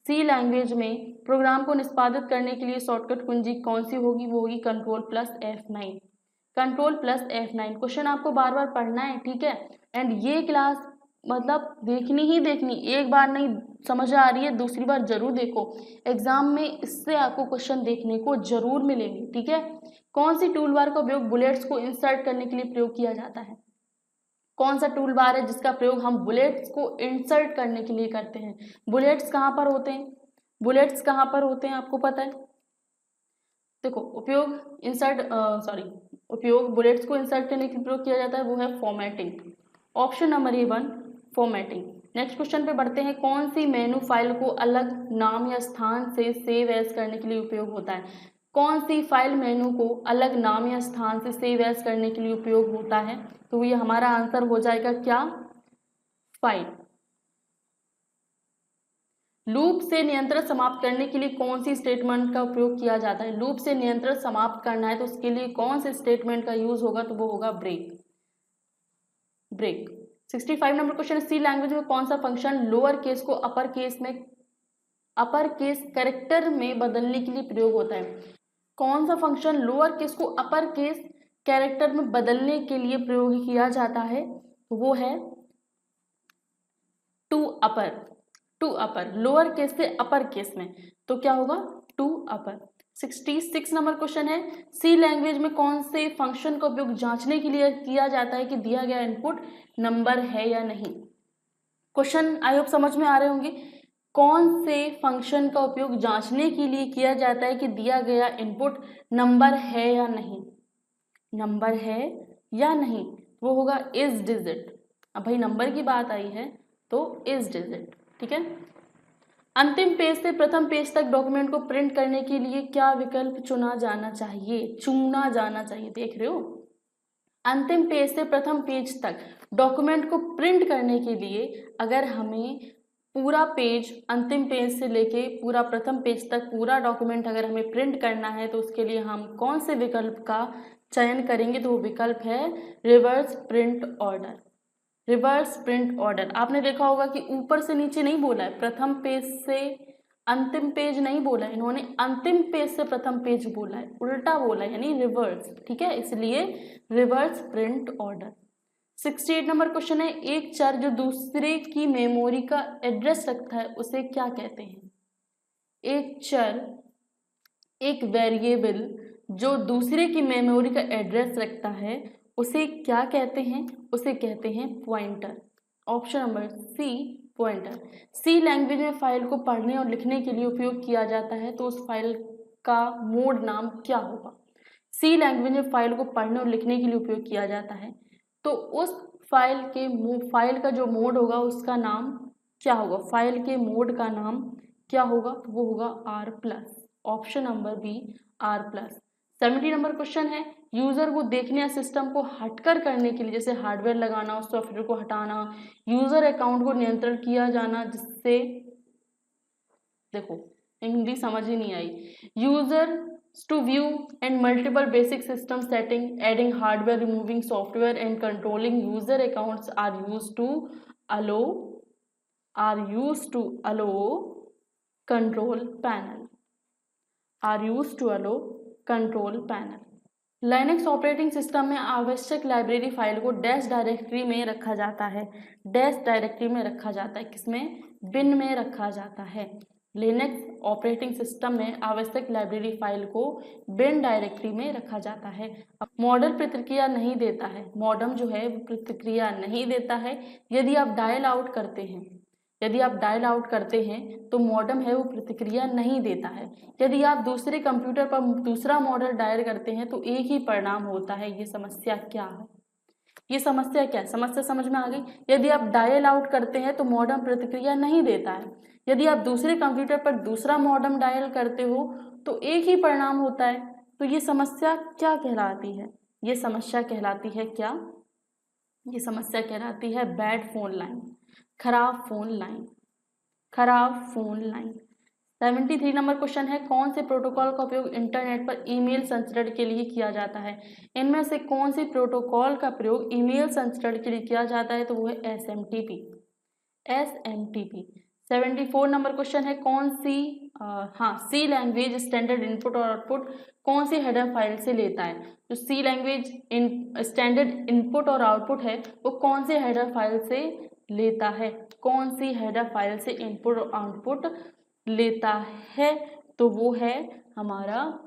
सी लैंग्वेज में प्रोग्राम को निष्पादित करने के लिए शॉर्टकट कुंजी कौन सी होगी? वो होगी Ctrl+F9। Ctrl+F9। क्वेश्चन आपको बार बार पढ़ना है, ठीक है। एंड ये क्लास मतलब देखनी ही देखनी, एक बार नहीं समझ आ रही है दूसरी बार जरूर देखो, एग्जाम में इससे आपको क्वेश्चन देखने को जरूर मिलेंगे, ठीक है। कौन सी टूल बार का उपयोग बुलेट्स को इंसर्ट करने के लिए प्रयोग किया जाता है? कौन सा टूल बार है जिसका प्रयोग हम बुलेट्स को इंसर्ट करने के लिए करते हैं? बुलेट्स कहाँ पर होते हैं? बुलेट्स कहाँ पर होते हैं आपको पता है? देखो, उपयोग बुलेट्स को इंसर्ट करने के लिए प्रयोग किया जाता है, वो है फॉर्मेटिंग। ऑप्शन नंबर ए 1 फॉर्मेटिंग। नेक्स्ट क्वेश्चन पे बढ़ते हैं। कौन सी मेनू फाइल को अलग नाम या स्थान से सेव एज करने के लिए उपयोग होता है? कौन सी फाइल मेनू को अलग नाम या स्थान से सेव एज करने के लिए उपयोग होता है? तो ये हमारा आंसर हो जाएगा क्या? फाइल। लूप से नियंत्रण समाप्त करने के लिए कौन सी स्टेटमेंट का उपयोग किया जाता है? लूप से नियंत्रण समाप्त करना है तो उसके लिए कौन से स्टेटमेंट का यूज होगा? तो वो होगा break. 65 number question. C language में कौन सा फंक्शन लोअर केस को अपर केस कैरेक्टर में बदलने के लिए प्रयोग होता है? कौन सा फंक्शन लोअर केस को अपर केस कैरेक्टर में बदलने के लिए प्रयोग किया जाता है? तो वो है टू अपर। लोअर केस से अपर केस में, तो क्या होगा? To upper. 66 नंबर क्वेश्चन है। सी लैंग्वेज में कौन से फंक्शन का उपयोग जांचने के लिए किया जाता है कि दिया गया इनपुट नंबर है या नहीं? क्वेश्चन आई होप समझ में आ रहे होंगे। कौन से फंक्शन का उपयोग जांचने के लिए किया जाता है कि दिया गया इनपुट नंबर है या नहीं? नंबर है या नहीं, वो होगा इज डिजिट। अब भाई नंबर की बात आई है तो इज डिजिट, ठीक है। अंतिम पेज से प्रथम पेज तक डॉक्यूमेंट को प्रिंट करने के लिए क्या विकल्प चुना जाना चाहिए? देख रहे हो, अंतिम पेज से प्रथम पेज तक डॉक्यूमेंट को प्रिंट करने के लिए अगर हमें पूरा पेज, अंतिम पेज से लेके पूरा प्रथम पेज तक पूरा डॉक्यूमेंट अगर हमें प्रिंट करना है तो उसके लिए हम कौन से विकल्प का चयन करेंगे? तो वो विकल्प है reverse print order. Reverse print order आपने देखा होगा कि ऊपर से नीचे नहीं बोला है, प्रथम पेज से अंतिम पेज नहीं बोला है, इन्होंने अंतिम पेज से प्रथम पेज बोला है, उल्टा बोला है, यानी रिवर्स, ठीक है, इसलिए reverse print order. 68 number question है। एक चर जो दूसरे की मेमोरी का एड्रेस रखता है उसे क्या कहते हैं? एक चर, एक वेरिएबल जो दूसरे की मेमोरी का एड्रेस रखता है उसे क्या कहते हैं? उसे कहते हैं pointer. Option number C pointer. C language में फाइल को पढ़ने और लिखने के लिए उपयोग किया जाता है तो उस फाइल का मोड नाम क्या होगा? सी लैंग्वेज में फाइल को पढ़ने और लिखने के लिए उपयोग किया जाता है तो उस फाइल का जो मोड होगा उसका नाम क्या होगा? फाइल के मोड का नाम क्या होगा? तो वो होगा R+। Option number B R+। 70 number question है। यूजर को देखने या सिस्टम को हटकर करने के लिए, जैसे हार्डवेयर लगाना, सॉफ्टवेयर को हटाना, यूजर अकाउंट को नियंत्रण किया जाना, जिससे देखो हिंदी समझ ही नहीं आई। User to view and multiple basic system setting, adding hardware, removing software and controlling user accounts are used to allow control panel। Linux operating system में आवश्यक लाइब्रेरी फाइल को डैश डायरेक्टरी में रखा जाता है। डैश डायरेक्टरी में रखा जाता है, किसमें? बिन में रखा जाता है। लिनक्स ऑपरेटिंग सिस्टम में आवश्यक लाइब्रेरी फाइल को बिन डायरेक्टरी में रखा जाता है। मॉडल प्रतिक्रिया नहीं देता है, मॉडम जो है वो प्रतिक्रिया नहीं देता है। यदि आप डायल आउट करते हैं तो मॉडम है वो प्रतिक्रिया नहीं देता है। यदि आप दूसरे कंप्यूटर पर दूसरा मॉडल डायल करते हैं तो एक ही परिणाम होता है। ये समस्या क्या है? समस्या समझ में आ गई? यदि आप डायल आउट करते हैं तो मॉडम प्रतिक्रिया नहीं देता है। यदि आप दूसरे कंप्यूटर पर दूसरा मॉडम डायल करते हो तो एक ही परिणाम होता है। तो ये समस्या क्या कहलाती है? ये समस्या कहलाती है क्या? ये समस्या कहलाती है बैड फोन लाइन, खराब फोन लाइन। 73 नंबर क्वेश्चन है। कौन से प्रोटोकॉल का उपयोग इंटरनेट पर ईमेल संचरण के लिए किया जाता है? इनमें से कौन सी प्रोटोकॉल का प्रयोग ईमेल संचरण के लिए किया जाता है? तो वो है SMTP। 74 नंबर क्वेश्चन है। सी लैंग्वेज स्टैंडर्ड इनपुट और आउटपुट कौन सी हेडर फाइल से लेता है? जो सी लैंग्वेज स्टैंडर्ड इनपुट और आउटपुट है वो कौन से हेडर फाइल से लेता है? कौन सी हेडर फाइल से इनपुट और आउटपुट लेता है? तो वो है हमारा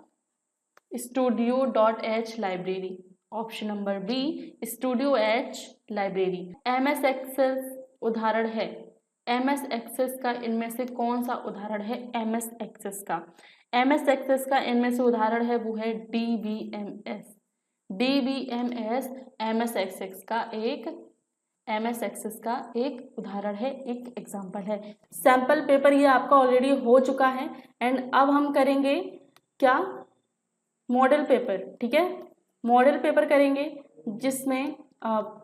studio.h library. Option number B studio H library. MS Access उदाहरण है, MS एक्सेस का इनमें से कौन सा उदाहरण है? MS एक्सेस का, MS एक्सेस का इनमें से उदाहरण है वो है DBMS। DBMS MS एक्सेस का एक उदाहरण है, एक एग्जाम्पल है। सैंपल पेपर ये आपका ऑलरेडी हो चुका है एंड अब हम करेंगे क्या? Model paper. ठीक है, मॉडल पेपर करेंगे जिसमें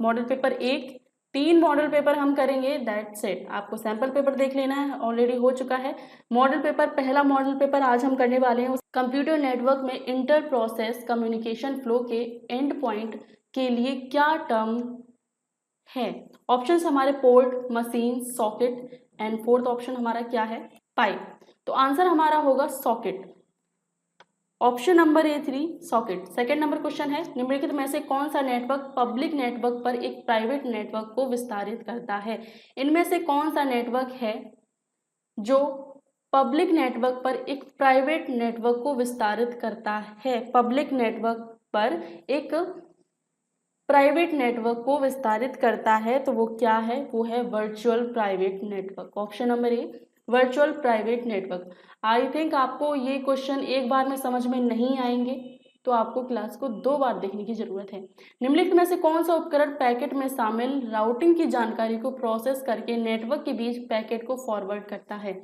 मॉडल पेपर 1, 3 मॉडल पेपर हम करेंगे, दैट्स इट। आपको सैंपल पेपर देख लेना है, ऑलरेडी हो चुका है मॉडल पेपर। पहला मॉडल पेपर आज हम करने वाले हैं कंप्यूटर नेटवर्क में इंटर प्रोसेस कम्युनिकेशन फ्लो के एंड पॉइंट के लिए क्या टर्म है। ऑप्शंस हमारे port, machine, socket and fourth option हमारा क्या है? पाइप। तो आंसर हमारा होगा socket, option number A3 socket. Second number question है, निम्नलिखित में से कौन सा नेटवर्क पब्लिक नेटवर्क पर एक प्राइवेट नेटवर्क को विस्तारित करता है? इनमें से कौन सा नेटवर्क है जो पब्लिक नेटवर्क पर एक प्राइवेट नेटवर्क को विस्तारित करता है? पब्लिक नेटवर्क पर एक प्राइवेट नेटवर्क को विस्तारित करता है, तो वो क्या है? वो है virtual private network. Option number A virtual private network. I think आपको ये क्वेश्चन एक बार में समझ में नहीं आएंगे, तो आपको क्लास को 2 बार देखने की जरूरत है। निम्नलिखित में से कौन सा उपकरण पैकेट में शामिल राउटिंग की जानकारी को प्रोसेस करके नेटवर्क के बीच पैकेट को फॉरवर्ड करता है?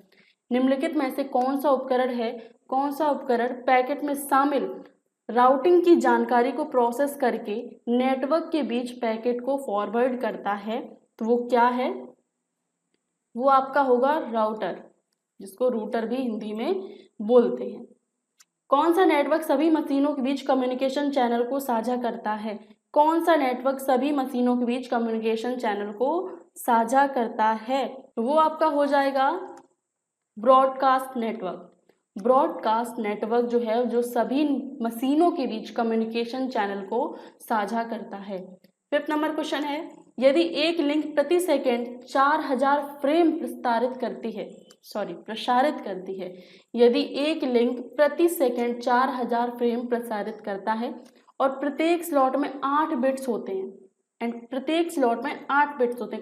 निम्नलिखित में से कौन सा उपकरण है, कौन सा उपकरण पैकेट में शामिल राउटिंग की जानकारी को प्रोसेस करके नेटवर्क के बीच पैकेट को फॉरवर्ड करता है? तो वो क्या है? वो आपका होगा राउटर, जिसको रूटर भी हिंदी में बोलते हैं। कौन सा नेटवर्क सभी मशीनों के बीच कम्युनिकेशन चैनल को साझा करता है? कौन सा नेटवर्क सभी मशीनों के बीच कम्युनिकेशन चैनल को साझा करता है? वो आपका हो जाएगा ब्रॉडकास्ट नेटवर्क। ब्रॉडकास्ट नेटवर्क जो है, जो सभी मशीनों के बीच कम्युनिकेशन चैनल को साझा करता है। फिफ्थ नंबर क्वेश्चन है, यदि एक लिंक प्रति सेकेंड 4000 फ्रेम प्रसारित करती है, यदि एक लिंक प्रति सेकेंड 4000 फ्रेम प्रसारित करता है और प्रत्येक स्लॉट में 8 बिट्स होते हैं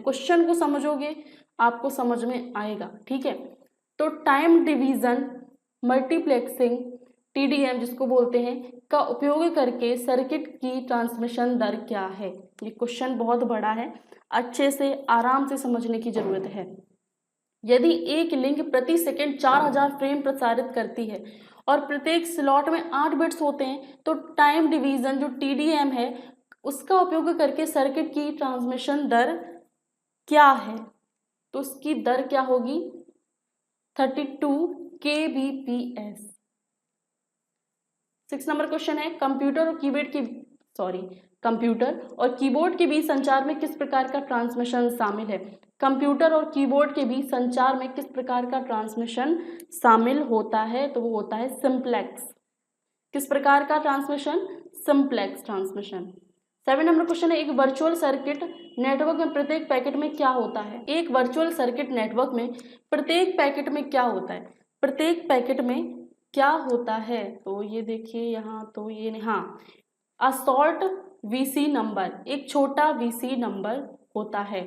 क्वेश्चन को समझोगे आपको समझ में आएगा। ठीक है, तो टाइम डिवीजन मल्टीप्लेक्सिंग TDM जिसको बोलते हैं का उपयोग करके सर्किट की ट्रांसमिशन दर क्या है? ये क्वेश्चन बहुत बड़ा है, अच्छे से आराम से समझने की जरूरत है। यदि एक लिंक प्रति सेकेंड 4000 फ्रेम प्रसारित करती है और प्रत्येक स्लॉट में 8 बिट्स होते हैं, तो टाइम डिवीजन जो TDM है उसका उपयोग करके सर्किट की ट्रांसमिशन दर क्या है? तो उसकी दर क्या होगी? 32 kbps। 6 नंबर क्वेश्चन है, कंप्यूटर और कीबोर्ड के बीच संचार में किस प्रकार का ट्रांसमिशन शामिल है? कंप्यूटर और कीबोर्ड के बीच संचार में किस प्रकार का ट्रांसमिशन शामिल होता है? तो वो होता है सिंप्लेक्स। किस प्रकार का transmission? Simplex transmission. 7 number question है, एक वर्चुअल सर्किट नेटवर्क में प्रत्येक पैकेट में क्या होता है? एक वर्चुअल सर्किट नेटवर्क में प्रत्येक पैकेट में क्या होता है? प्रत्येक पैकेट में क्या होता है? तो ये देखिए यहाँ, तो ये हाँ, अ शॉर्ट VC नंबर, एक छोटा VC नंबर होता है।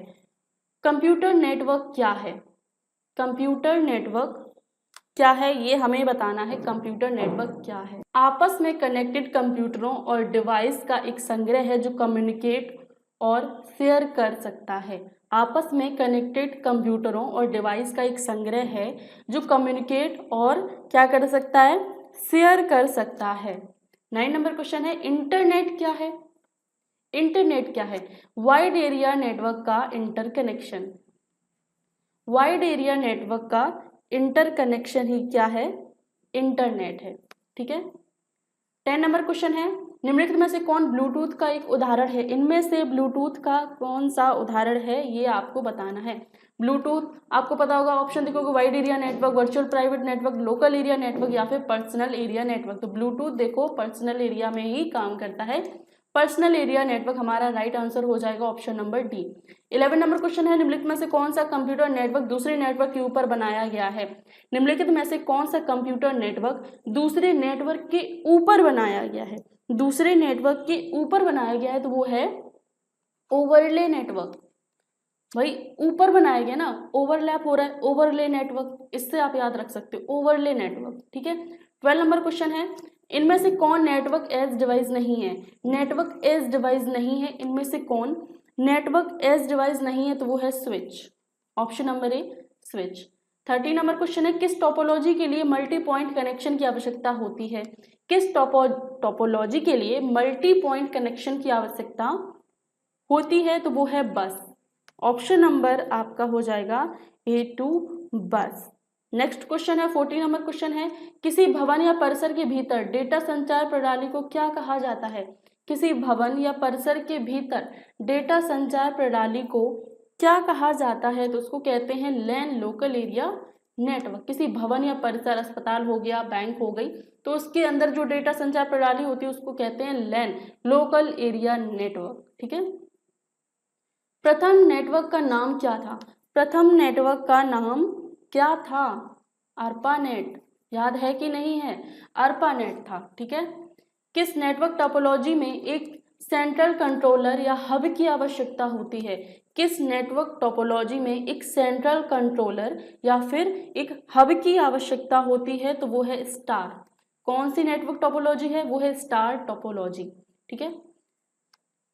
कंप्यूटर नेटवर्क क्या है? कंप्यूटर नेटवर्क क्या है ये हमें बताना है। कंप्यूटर नेटवर्क क्या है? आपस में कनेक्टेड कंप्यूटरों और डिवाइस का एक संग्रह है जो कम्युनिकेट और शेयर कर सकता है। आपस में कनेक्टेड कंप्यूटरों और डिवाइस का एक संग्रह है जो कम्युनिकेट और क्या कर सकता है? शेयर कर सकता है। 9 नंबर क्वेश्चन है, इंटरनेट क्या है? इंटरनेट क्या है? वाइड एरिया नेटवर्क का इंटरकनेक्शन। वाइड एरिया नेटवर्क का इंटरकनेक्शन ही क्या है? इंटरनेट है। ठीक है। 10 नंबर क्वेश्चन है, निम्नलिखित में से कौन ब्लूटूथ का एक उदाहरण है? इनमें से ब्लूटूथ का कौन सा उदाहरण है ये आपको बताना है। ब्लूटूथ आपको पता होगा, ऑप्शन देखोगे, wide area network, virtual private network, local area network या फिर पर्सनल एरिया नेटवर्क। तो ब्लूटूथ देखो पर्सनल एरिया में ही काम करता है, पर्सनल एरिया नेटवर्क हमारा राइट आंसर हो जाएगा option number D. 11 number question है, निम्नलिखित में से कौन सा कंप्यूटर नेटवर्क दूसरे नेटवर्क के ऊपर बनाया गया है? निम्नलिखित में से कौन सा कंप्यूटर नेटवर्क दूसरे नेटवर्क के ऊपर बनाया गया है? दूसरे नेटवर्क के ऊपर बनाया गया है तो वो है ओवरले नेटवर्क। भाई ऊपर बनाया गया ना, ओवरलैप हो रहा है, ओवरले नेटवर्क, इससे आप याद रख सकते हो ओवरले नेटवर्क। ठीक है, 12 नंबर क्वेश्चन है, इनमें से कौन नेटवर्क एज डिवाइस नहीं है? नेटवर्क एज डिवाइस नहीं है, इनमें से कौन नेटवर्क एज डिवाइस नहीं है? तो वो है स्विच, ऑप्शन नंबर ए स्विच। 13 नंबर क्वेश्चन है, किस टोपोलॉजी के लिए मल्टी पॉइंट कनेक्शन की आवश्यकता होती है? किस टोपोलॉजी के लिए मल्टी पॉइंट कनेक्शन की आवश्यकता होती है? तो वो है बस, ऑप्शन नंबर आपका हो जाएगा A2 बस। नेक्स्ट क्वेश्चन है 14 नंबर क्वेश्चन है, किसी भवन या परिसर के भीतर डेटा संचार प्रणाली को क्या कहा जाता है? किसी भवन या परिसर के भीतर डेटा संचार प्रणाली को क्या कहा जाता है? तो उसको कहते हैं लैन, लोकल एरिया नेटवर्क। किसी भवन या परिसर, अस्पताल हो गया, बैंक हो गई, तो उसके अंदर जो डेटा संचार प्रणाली होती है उसको कहते हैं लैन, लोकल एरिया नेटवर्क। ठीक है, प्रथम नेटवर्क का नाम क्या था? प्रथम नेटवर्क का नाम क्या था? ARPANET, याद है कि नहीं है? ARPANET था। ठीक है, किस नेटवर्क टोपोलॉजी में एक सेंट्रल कंट्रोलर या हब की आवश्यकता होती है? किस नेटवर्क टोपोलॉजी में एक सेंट्रल कंट्रोलर या फिर एक हब की आवश्यकता होती है? तो वो है स्टार। कौन सी नेटवर्क टोपोलॉजी है? वो है स्टार टोपोलॉजी। ठीक है,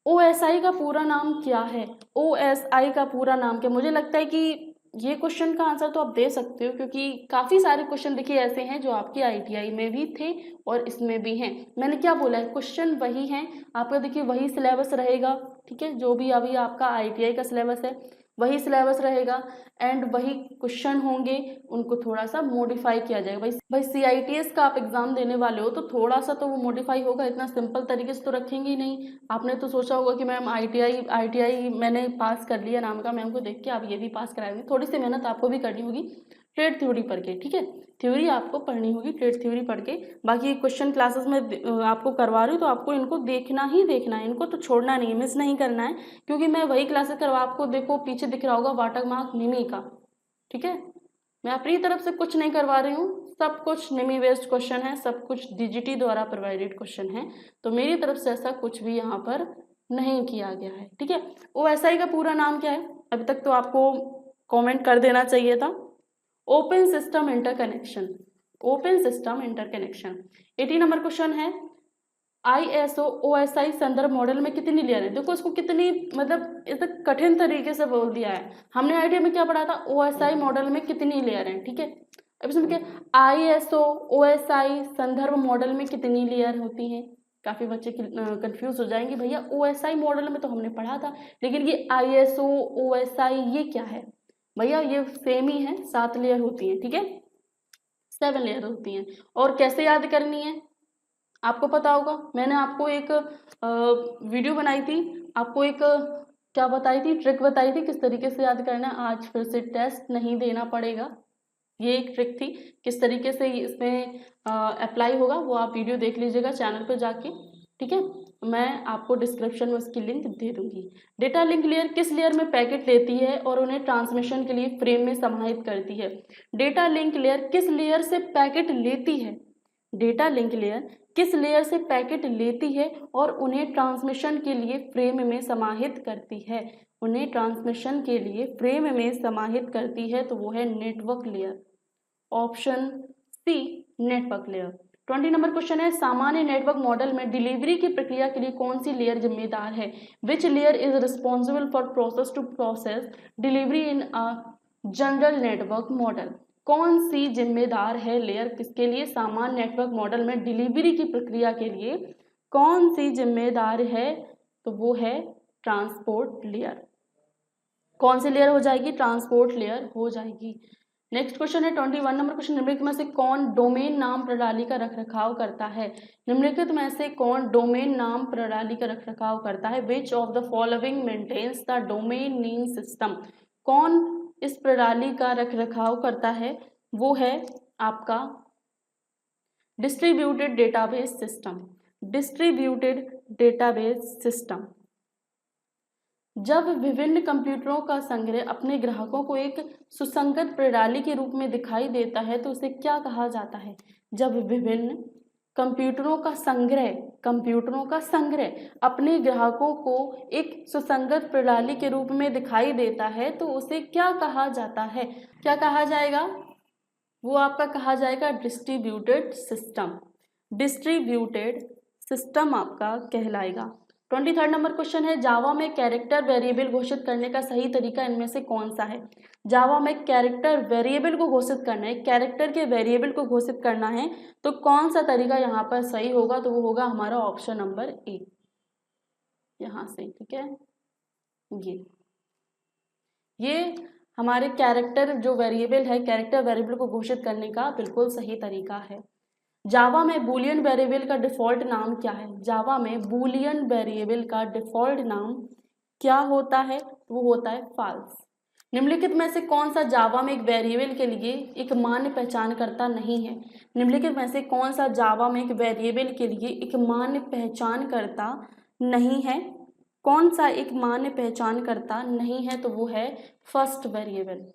OSI का पूरा नाम क्या है? OSI का पूरा नाम क्या? मुझे लगता है कि ये क्वेश्चन का आंसर तो आप दे सकते हो, क्योंकि काफ़ी सारे क्वेश्चन देखिए ऐसे हैं जो आपके ITI में भी थे और इसमें भी हैं। मैंने क्या बोला है, क्वेश्चन वही हैं, आपका देखिए वही सिलेबस रहेगा। ठीक है, जो भी अभी आपका ITI का सिलेबस है वही सिलेबस रहेगा एंड वही क्वेश्चन होंगे, उनको थोड़ा सा मॉडिफाई किया जाएगा। भाई CITS का आप एग्जाम देने वाले हो तो थोड़ा सा तो वो मॉडिफाई होगा, इतना सिंपल तरीके से तो रखेंगे ही नहीं। आपने तो सोचा होगा कि मैम ITI मैंने पास कर लिया नाम का, मैम को देख के आप ये भी पास कराएंगे। थोड़ी सी मेहनत आपको भी करनी होगी ट्रेड थ्योरी पढ़ के। ठीक है, थ्योरी आपको पढ़नी होगी, ट्रेड थ्योरी पढ़ के। बाकी क्वेश्चन क्लासेस में आपको करवा रही हूँ तो आपको इनको देखना ही देखना है, इनको तो छोड़ना नहीं है, मिस नहीं करना है, क्योंकि मैं वही क्लासेस करवा, आपको देखो पीछे दिख रहा होगा वाटर मार्क निमी का। ठीक है, मैं अपनी तरफ से कुछ नहीं करवा रही हूँ, सब कुछ निमी बेस्ड क्वेश्चन है, सब कुछ DGT द्वारा प्रोवाइडेड क्वेश्चन है, तो मेरी तरफ से ऐसा कुछ भी यहाँ पर नहीं किया गया है। ठीक है, OSI का पूरा नाम क्या है? अभी तक तो आपको कमेंट कर देना चाहिए था। Open system interconnection, open system interconnection. 18 number question है, ISO OSI संदर्भ मॉडल में कितनी लेयर है? देखो इसको कितनी मतलब इतना कठिन तरीके से बोल दिया है। हमने ITI में क्या पढ़ा था, OSI मॉडल में कितनी लेयर है। ठीक है, अब इसमें क्या ISO OSI संदर्भ मॉडल में कितनी लेयर होती हैं? काफी बच्चे कंफ्यूज हो जाएंगे, भैया OSI मॉडल में तो हमने पढ़ा था, लेकिन ये ISO OSI ये क्या है? भैया ये सेम ही है, 7 लेयर होती है। ठीक है, 7 लेयर होती हैं। और कैसे याद करनी है आपको पता होगा, मैंने आपको एक वीडियो बनाई थी, आपको एक क्या बताई थी, ट्रिक बताई थी किस तरीके से याद करना है। आज फिर से टेस्ट नहीं देना पड़ेगा, ये एक ट्रिक थी, किस तरीके से इसमें अप्लाई होगा वो आप वीडियो देख लीजिएगा चैनल पर जाके। ठीक है, मैं आपको डिस्क्रिप्शन में उसकी लिंक दे दूंगी। डेटा लिंक लेयर किस लेयर में पैकेट लेती है और उन्हें ट्रांसमिशन के लिए फ्रेम में समाहित करती है? डेटा लिंक लेयर किस लेयर से पैकेट लेती है? डेटा लिंक लेयर किस लेयर से पैकेट लेती है और उन्हें ट्रांसमिशन के लिए फ्रेम में समाहित करती है? उन्हें ट्रांसमिशन के लिए फ्रेम में समाहित करती है, तो वो है network layer, option C network layer. 20 number question है, सामान्य नेटवर्क मॉडल में डिलीवरी की प्रक्रिया के लिए कौन सी लेयर जिम्मेदार है? Which layer is responsible for process to process delivery in a general network model? कौन सी जिम्मेदार है लेयर किसके लिए? सामान्य नेटवर्क मॉडल में डिलीवरी की प्रक्रिया के लिए कौन सी जिम्मेदार है? तो वो है ट्रांसपोर्ट लेयर। कौन सी लेयर हो जाएगी? ट्रांसपोर्ट लेयर हो जाएगी। नेक्स्ट क्वेश्चन है 21 नंबर क्वेश्चन, निम्नलिखित में से कौन डोमेन नाम प्रणाली का रखरखाव करता है? निम्नलिखित में से कौन डोमेन नाम प्रणाली का रखरखाव करता है? Which of the following maintains the domain name system? कौन इस प्रणाली का रखरखाव करता है? वो है आपका distributed database system. Distributed database system. जब विभिन्न कंप्यूटरों का संग्रह अपने ग्राहकों को एक सुसंगत प्रणाली के रूप में दिखाई देता है तो उसे क्या कहा जाता है? जब विभिन्न कंप्यूटरों का संग्रह अपने ग्राहकों को एक सुसंगत प्रणाली के रूप में दिखाई देता है तो उसे क्या कहा जाता है? क्या कहा जाएगा? वो आपका कहा जाएगा डिस्ट्रीब्यूटेड सिस्टम आपका कहलाएगा। 23rd नंबर क्वेश्चन है, जावा में कैरेक्टर वेरिएबल घोषित करने का सही तरीका इनमें से कौन सा है? जावा में कैरेक्टर वेरिएबल को घोषित करना है, कैरेक्टर के वेरिएबल को घोषित करना है तो कौन सा तरीका यहाँ पर सही होगा? तो वो होगा हमारा ऑप्शन नंबर ए, यहाँ से, ठीक है। ये हमारे कैरेक्टर जो वेरिएबल है, कैरेक्टर वेरिएबल को घोषित करने का बिल्कुल सही तरीका है। जावा में बूलियन वेरिएबल का डिफ़ॉल्ट नाम क्या है? जावा में बूलियन वेरिएबल का डिफ़ॉल्ट नाम क्या होता है? वो होता है फॉल्स। निम्नलिखित में से कौन सा जावा में एक वेरिएबल के लिए एक मान्य पहचानकर्ता नहीं है? निम्नलिखित में से कौन सा जावा में एक वेरिएबल के लिए एक मान्य पहचानकर्ता नहीं है? कौन सा एक मान्य पहचानकर्ता नहीं है? तो वो है फर्स्ट वेरिएबल।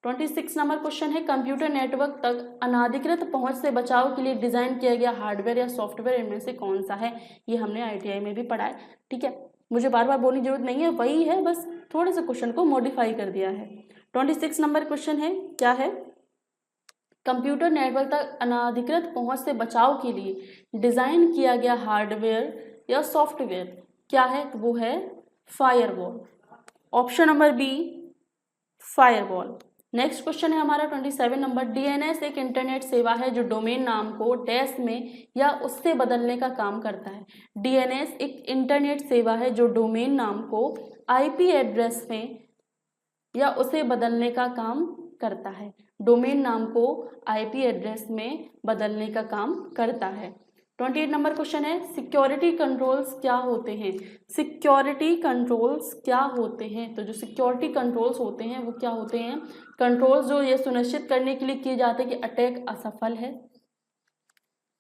26 नंबर क्वेश्चन है, कंप्यूटर नेटवर्क तक अनाधिकृत पहुंच से बचाव के लिए डिजाइन किया गया हार्डवेयर या सॉफ्टवेयर इनमें से कौन सा है? ये हमने ITI में भी पढ़ा है, ठीक है, मुझे बार बार बोलने की जरूरत नहीं है, वही है, बस थोड़े से क्वेश्चन को मॉडिफाई कर दिया है। 26 नंबर क्वेश्चन है, क्या है? कंप्यूटर नेटवर्क तक अनाधिकृत पहुंच से बचाव के लिए डिजाइन किया गया हार्डवेयर या सॉफ्टवेयर क्या है? तो वो है firewall. Option number B, firewall. Next question है हमारा 27 नंबर, DNS एक इंटरनेट सेवा है जो डोमेन नाम को डैश में या उससे बदलने का काम करता है। DNS एक इंटरनेट सेवा है जो डोमेन नाम को IP एड्रेस में या उसे बदलने का काम करता है। डोमेन नाम को IP एड्रेस में बदलने का काम करता है। 28 नंबर क्वेश्चन है, सिक्योरिटी कंट्रोल्स क्या होते हैं? सिक्योरिटी कंट्रोल्स क्या होते हैं? तो जो सिक्योरिटी कंट्रोल्स होते हैं वो क्या होते हैं? कंट्रोल्स जो ये सुनिश्चित करने के लिए किए जाते हैं कि अटैक असफल है।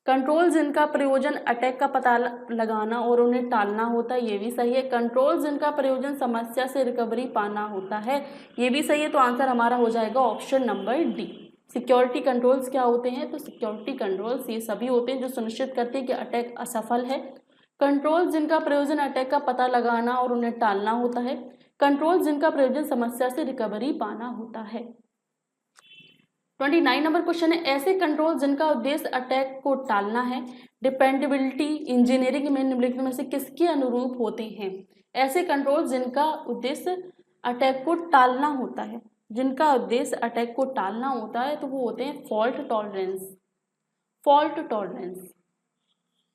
कंट्रोल जिनका प्रयोजन अटैक का पता लगाना और उन्हें टालना होता है, ये भी सही है। कंट्रोल जिनका प्रयोजन समस्या से रिकवरी पाना होता है, ये भी सही है। तो आंसर हमारा हो जाएगा option number D. Security controls क्या होते हैं? तो सिक्योरिटी कंट्रोल्स ये सभी होते हैं जो सुनिश्चित करते हैं कि अटैक असफल है। कंट्रोल जिनका प्रयोजन अटैक का पता लगाना और उन्हें टालना होता है। कंट्रोल जिनका प्रयोजन समस्या से रिकवरी पाना होता है। 29 नंबर क्वेश्चन है, ऐसे कंट्रोल जिनका उद्देश्य अटैक को टालना है, डिपेंडेबिलिटी इंजीनियरिंग में निम्नलिखित में से किसके अनुरूप होते हैं? ऐसे कंट्रोल जिनका उद्देश्य अटैक को टालना होता है, जिनका उद्देश्य अटैक को टालना होता है, तो वो होते हैं फॉल्ट टॉलरेंस।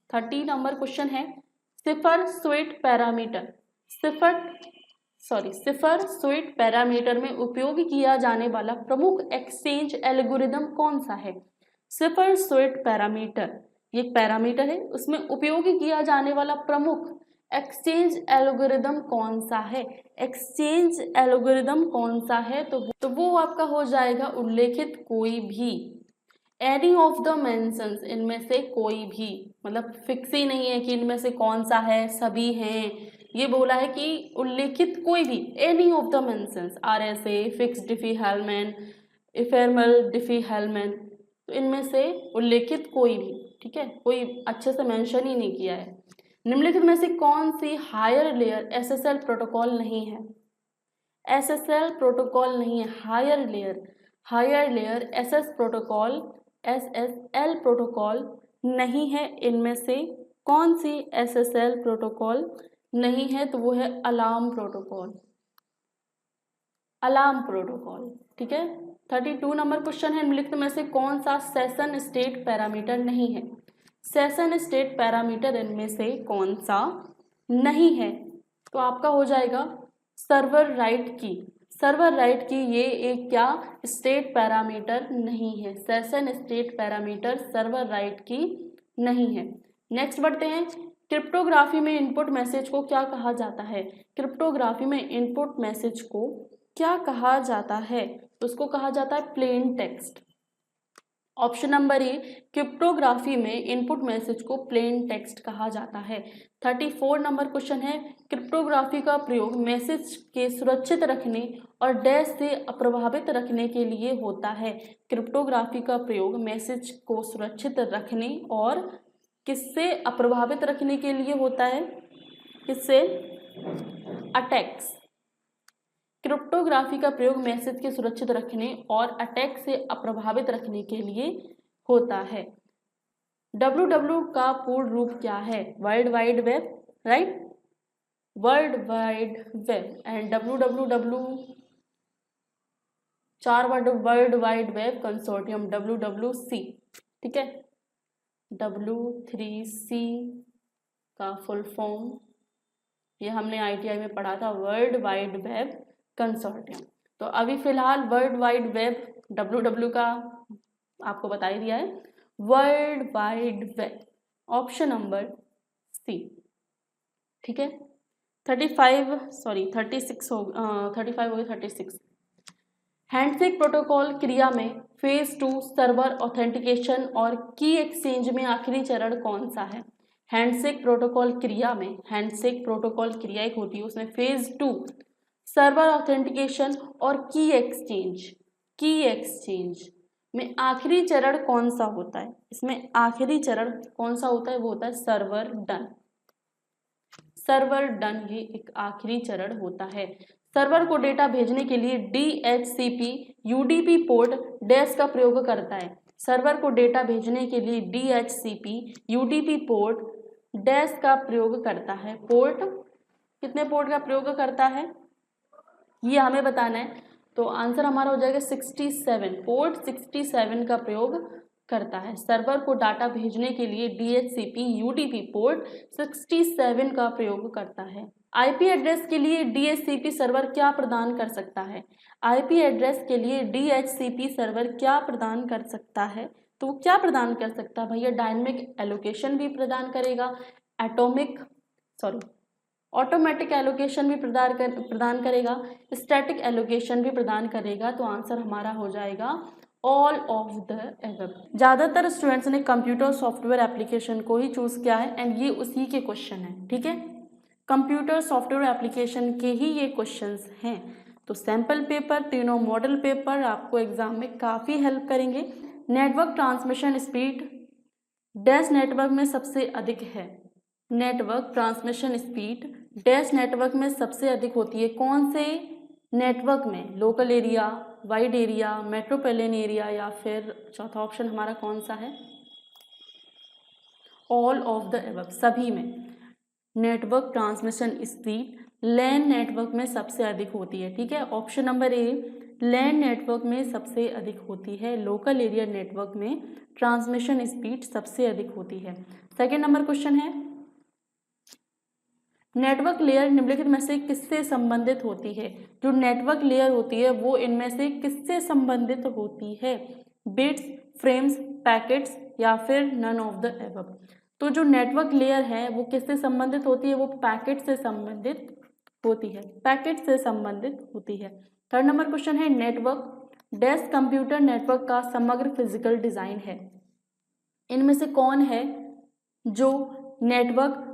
30 नंबर क्वेश्चन है, सिफर स्वीट पैरामीटर में उपयोग किया जाने वाला प्रमुख एक्सचेंज एल्गोरिदम कौन सा है? सिफर स्वीट पैरामीटर ये एक पैरामीटर है, उसमें उपयोग किया जाने वाला प्रमुख एक्सचेंज एल्गोरिदम कौन सा है? एक्सचेंज एल्गोरिदम कौन सा है? तो वो आपका हो जाएगा उल्लेखित कोई भी, एनी ऑफ द मेंशंस, इनमें से कोई भी, मतलब फिक्स ही नहीं है कि इनमें से कौन सा है, सभी हैं, ये बोला है कि उल्लेखित कोई भी, any of the mentions, RSA, fix Diffie Hellman, ephemeral Diffie Hellman, तो इनमें से उल्लेखित कोई भी, ठीक है, कोई अच्छे से मेंशन ही नहीं किया है। निम्नलिखित में से कौन सी हायर लेयर SSL प्रोटोकॉल नहीं है? SSL प्रोटोकॉल नहीं है, हायर लेयर SSL प्रोटोकॉल नहीं है। इनमें से कौन सी SSL प्रोटोकॉल नहीं है? तो वो है अलार्म प्रोटोकॉल, ठीक है। 32 नंबर क्वेश्चन है, निम्नलिखित में से कौन सा सेशन स्टेट पैरामीटर नहीं है? सेशन स्टेट पैरामीटर इनमें से कौन सा नहीं है? तो आपका हो जाएगा सर्वर राइट की ये एक क्या स्टेट पैरामीटर नहीं है, session state parameter server right की नहीं है। नेक्स्ट बढ़ते हैं, क्रिप्टोग्राफी में इनपुट मैसेज को क्या कहा जाता है? क्रिप्टोग्राफी में इनपुट मैसेज को क्या कहा जाता है? तो उसको कहा जाता है प्लेन टेक्स्ट। ऑप्शन नंबर ए, क्रिप्टोग्राफी में इनपुट मैसेज को प्लेन टेक्स्ट कहा जाता है। 34 नंबर क्वेश्चन है, क्रिप्टोग्राफी का प्रयोग मैसेज के सुरक्षित रखने और डैश से अप्रभावित रखने के लिए होता है। क्रिप्टोग्राफी का प्रयोग मैसेज को सुरक्षित रखने और किससे अप्रभावित रखने के लिए होता है? किससे? अटैक्स। क्रिप्टोग्राफी का प्रयोग मैसेज के सुरक्षित रखने और अटैक से अप्रभावित रखने के लिए होता है। www का पूर्ण रूप क्या है? World wide web, right? World wide web. And www 4 word, world wide web consortium, WWC, ठीक है। W3C का फुल फॉर्म ये हमने ITI में पढ़ा था, वर्ल्ड वाइड वेब कंसोर्टियम। तो अभी फिलहाल वर्ल्ड वाइड वेब WWW का आपको बता ही दिया है, world wide web, option number C, ठीक है। 35 हो गया 36। हैंडशेक प्रोटोकॉल क्रिया में फेज 2 सर्वर ऑथेंटिकेशन और की एक्सचेंज में आखिरी चरण कौन सा है? हैंडशेक प्रोटोकॉल क्रिया में, हैंडशेक प्रोटोकॉल क्रिया एक होती है, उसमें फेज 2 सर्वर ऑथेंटिकेशन और की एक्सचेंज में आखिरी चरण कौन सा होता है? इसमें आखिरी चरण कौन सा होता है? वो होता है सर्वर डन। सर्वर डन ये एक आखिरी चरण होता है। सर्वर को डेटा भेजने के लिए DHCP UDP पोर्ट डैश का प्रयोग करता है। सर्वर को डेटा भेजने के लिए DHCP UDP पोर्ट डैश का प्रयोग करता है। पोर्ट, कितने पोर्ट का प्रयोग करता है ये हमें बताना है। तो आंसर हमारा हो जाएगा 67, पोर्ट 67 का प्रयोग करता है। सर्वर को डाटा भेजने के लिए DHCP UDP पोर्ट 67 का प्रयोग करता है। IP एड्रेस के लिए DHCP सर्वर क्या प्रदान कर सकता है? IP एड्रेस के लिए DHCP सर्वर क्या प्रदान कर सकता है? तो वो क्या प्रदान कर सकता है भैया? डायनेमिक एलोकेशन भी प्रदान करेगा, ऑटोमेटिक एलोकेशन भी प्रदान करेगा, स्टैटिक एलोकेशन भी प्रदान करेगा। तो आंसर हमारा हो जाएगा ऑल ऑफ द एबव। ज़्यादातर स्टूडेंट्स ने कंप्यूटर सॉफ्टवेयर एप्लीकेशन को ही चूज किया है एंड ये उसी के क्वेश्चन है, ठीक है। कंप्यूटर सॉफ्टवेयर एप्लीकेशन के ही ये क्वेश्चंस हैं। तो सैम्पल पेपर, तीनों मॉडल पेपर आपको एग्जाम में काफ़ी हेल्प करेंगे। Network transmission speed dash network में सबसे अधिक है। Network transmission speed dash network में सबसे अधिक होती है। कौन से नेटवर्क में? Local area, wide area, metropolitan area, या फिर चौथा ऑप्शन हमारा कौन सा है? ऑल ऑफ द एबव, सभी में। Network transmission speed LAN network में सबसे अधिक होती है, ठीक है। Option number A, LAN network में सबसे अधिक होती है। लोकल एरिया नेटवर्क में ट्रांसमिशन स्पीड सबसे अधिक होती है। सेकेंड नंबर क्वेश्चन है, नेटवर्क लेयर निम्नलिखित में से किससे संबंधित होती है? जो नेटवर्क लेयर होती है वो इनमें से किससे संबंधित होती है? बिट्स, फ्रेम्स, पैकेट्स, या फिर नन ऑफ द एबव। तो जो नेटवर्क लेयर है वो किससे संबंधित होती है? वो पैकेट से संबंधित होती है, पैकेट से संबंधित होती है। थर्ड नंबर क्वेश्चन है, नेटवर्क डैश कंप्यूटर नेटवर्क का समग्र फिजिकल डिजाइन है। इनमें से कौन है जो नेटवर्क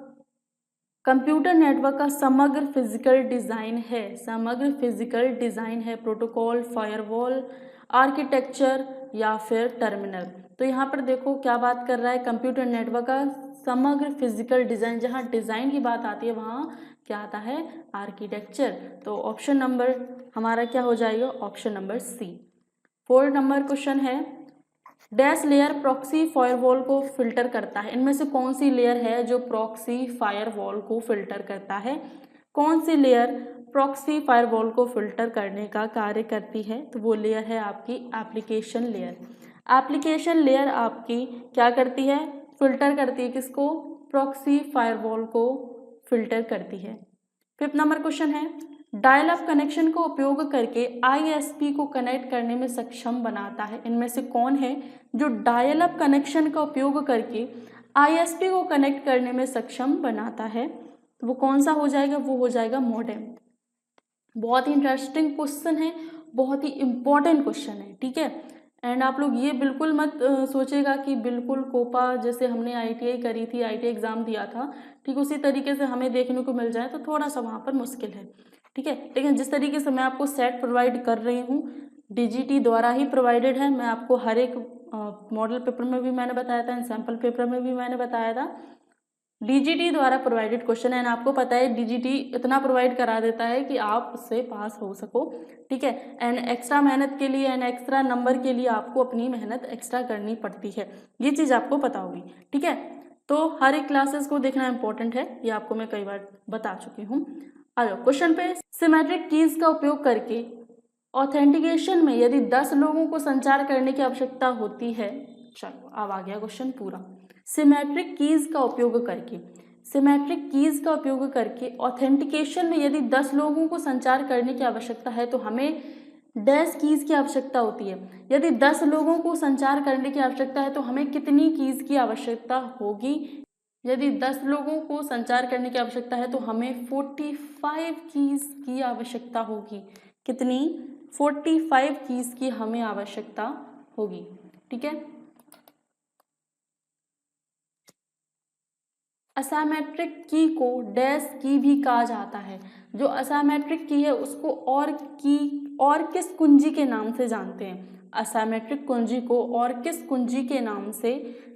कंप्यूटर नेटवर्क का समग्र फिजिकल डिज़ाइन है? समग्र फिजिकल डिज़ाइन है प्रोटोकॉल, फायरवॉल, आर्किटेक्चर, या फिर टर्मिनल। तो यहाँ पर देखो क्या बात कर रहा है, कंप्यूटर नेटवर्क का समग्र फिजिकल डिज़ाइन। जहाँ डिज़ाइन की बात आती है वहाँ क्या आता है? आर्किटेक्चर। तो ऑप्शन नंबर हमारा क्या हो जाएगा? Option number C. Fourth number question है, डैश लेयर प्रॉक्सी फायरवॉल को फिल्टर करता है। इनमें से कौन सी लेयर है जो प्रॉक्सी फायरवॉल को फिल्टर करता है? कौन सी लेयर प्रॉक्सी फायरवॉल को फिल्टर करने का कार्य करती है? तो वो लेयर है आपकी एप्लीकेशन लेयर। एप्लीकेशन लेयर आपकी क्या करती है? फिल्टर करती है। किसको? प्रॉक्सी फायरवॉल को फिल्टर करती है। फिफ्थ नंबर क्वेश्चन है, डायल अप कनेक्शन को उपयोग करके ISP को कनेक्ट करने में सक्षम बनाता है। इनमें से कौन है जो डायल अप कनेक्शन का उपयोग करके ISP को कनेक्ट करने में सक्षम बनाता है? तो वो कौन सा हो जाएगा? वो हो जाएगा मॉडेम। बहुत ही इंटरेस्टिंग क्वेश्चन है, बहुत ही इंपॉर्टेंट क्वेश्चन है, ठीक है। एंड आप लोग ये बिल्कुल मत सोचेगा कि बिल्कुल कोपा जैसे हमने ITI करी थी, ITI एग्ज़ाम दिया था, ठीक उसी तरीके से हमें देखने को मिल जाए तो थोड़ा सा वहाँ पर मुश्किल है, ठीक है। लेकिन जिस तरीके से मैं आपको सेट प्रोवाइड कर रही हूँ, DGT द्वारा ही प्रोवाइडेड है। मैं आपको हर एक मॉडल पेपर में भी मैंने बताया था, सैम्पल पेपर में भी मैंने बताया था, DGT द्वारा प्रोवाइडेड क्वेश्चन है। आपको पता है DGT इतना प्रोवाइड करा देता है कि आप उससे पास हो सको, ठीक है। एंड एक्स्ट्रा मेहनत के लिए एंड एक्स्ट्रा नंबर के लिए आपको अपनी मेहनत एक्स्ट्रा करनी पड़ती है, ये चीज़ आपको पता होगी, ठीक है। तो हर एक क्लासेस को देखना इंपॉर्टेंट है, ये आपको मैं कई बार बता चुकी हूँ। आ जाओ क्वेश्चन पे। सिमेट्रिक कीज का उपयोग करके ऑथेंटिकेशन में यदि 10 लोगों को संचार करने की आवश्यकता होती है, चलो अब आ गया क्वेश्चन पूरा। सिमेट्रिक कीज का उपयोग करके, सिमेट्रिक कीज का उपयोग करके ऑथेंटिकेशन में यदि 10 लोगों को संचार करने की आवश्यकता है तो हमें डैश कीज की आवश्यकता होती है। यदि 10 लोगों को संचार करने की आवश्यकता है तो हमें कितनी कीज की आवश्यकता होगी? यदि 10 लोगों को संचार करने की आवश्यकता है तो हमें 45 कीज की आवश्यकता होगी। कितनी? 45 कीज की हमें आवश्यकता होगी, ठीक है। असाइमेट्रिक की को डैश की भी कहा जाता है। जो असाइमेट्रिक की है उसको और किस कुंजी के नाम से जानते हैं? असाइमेट्रिक कुंजी को और किस कुंजी के नाम से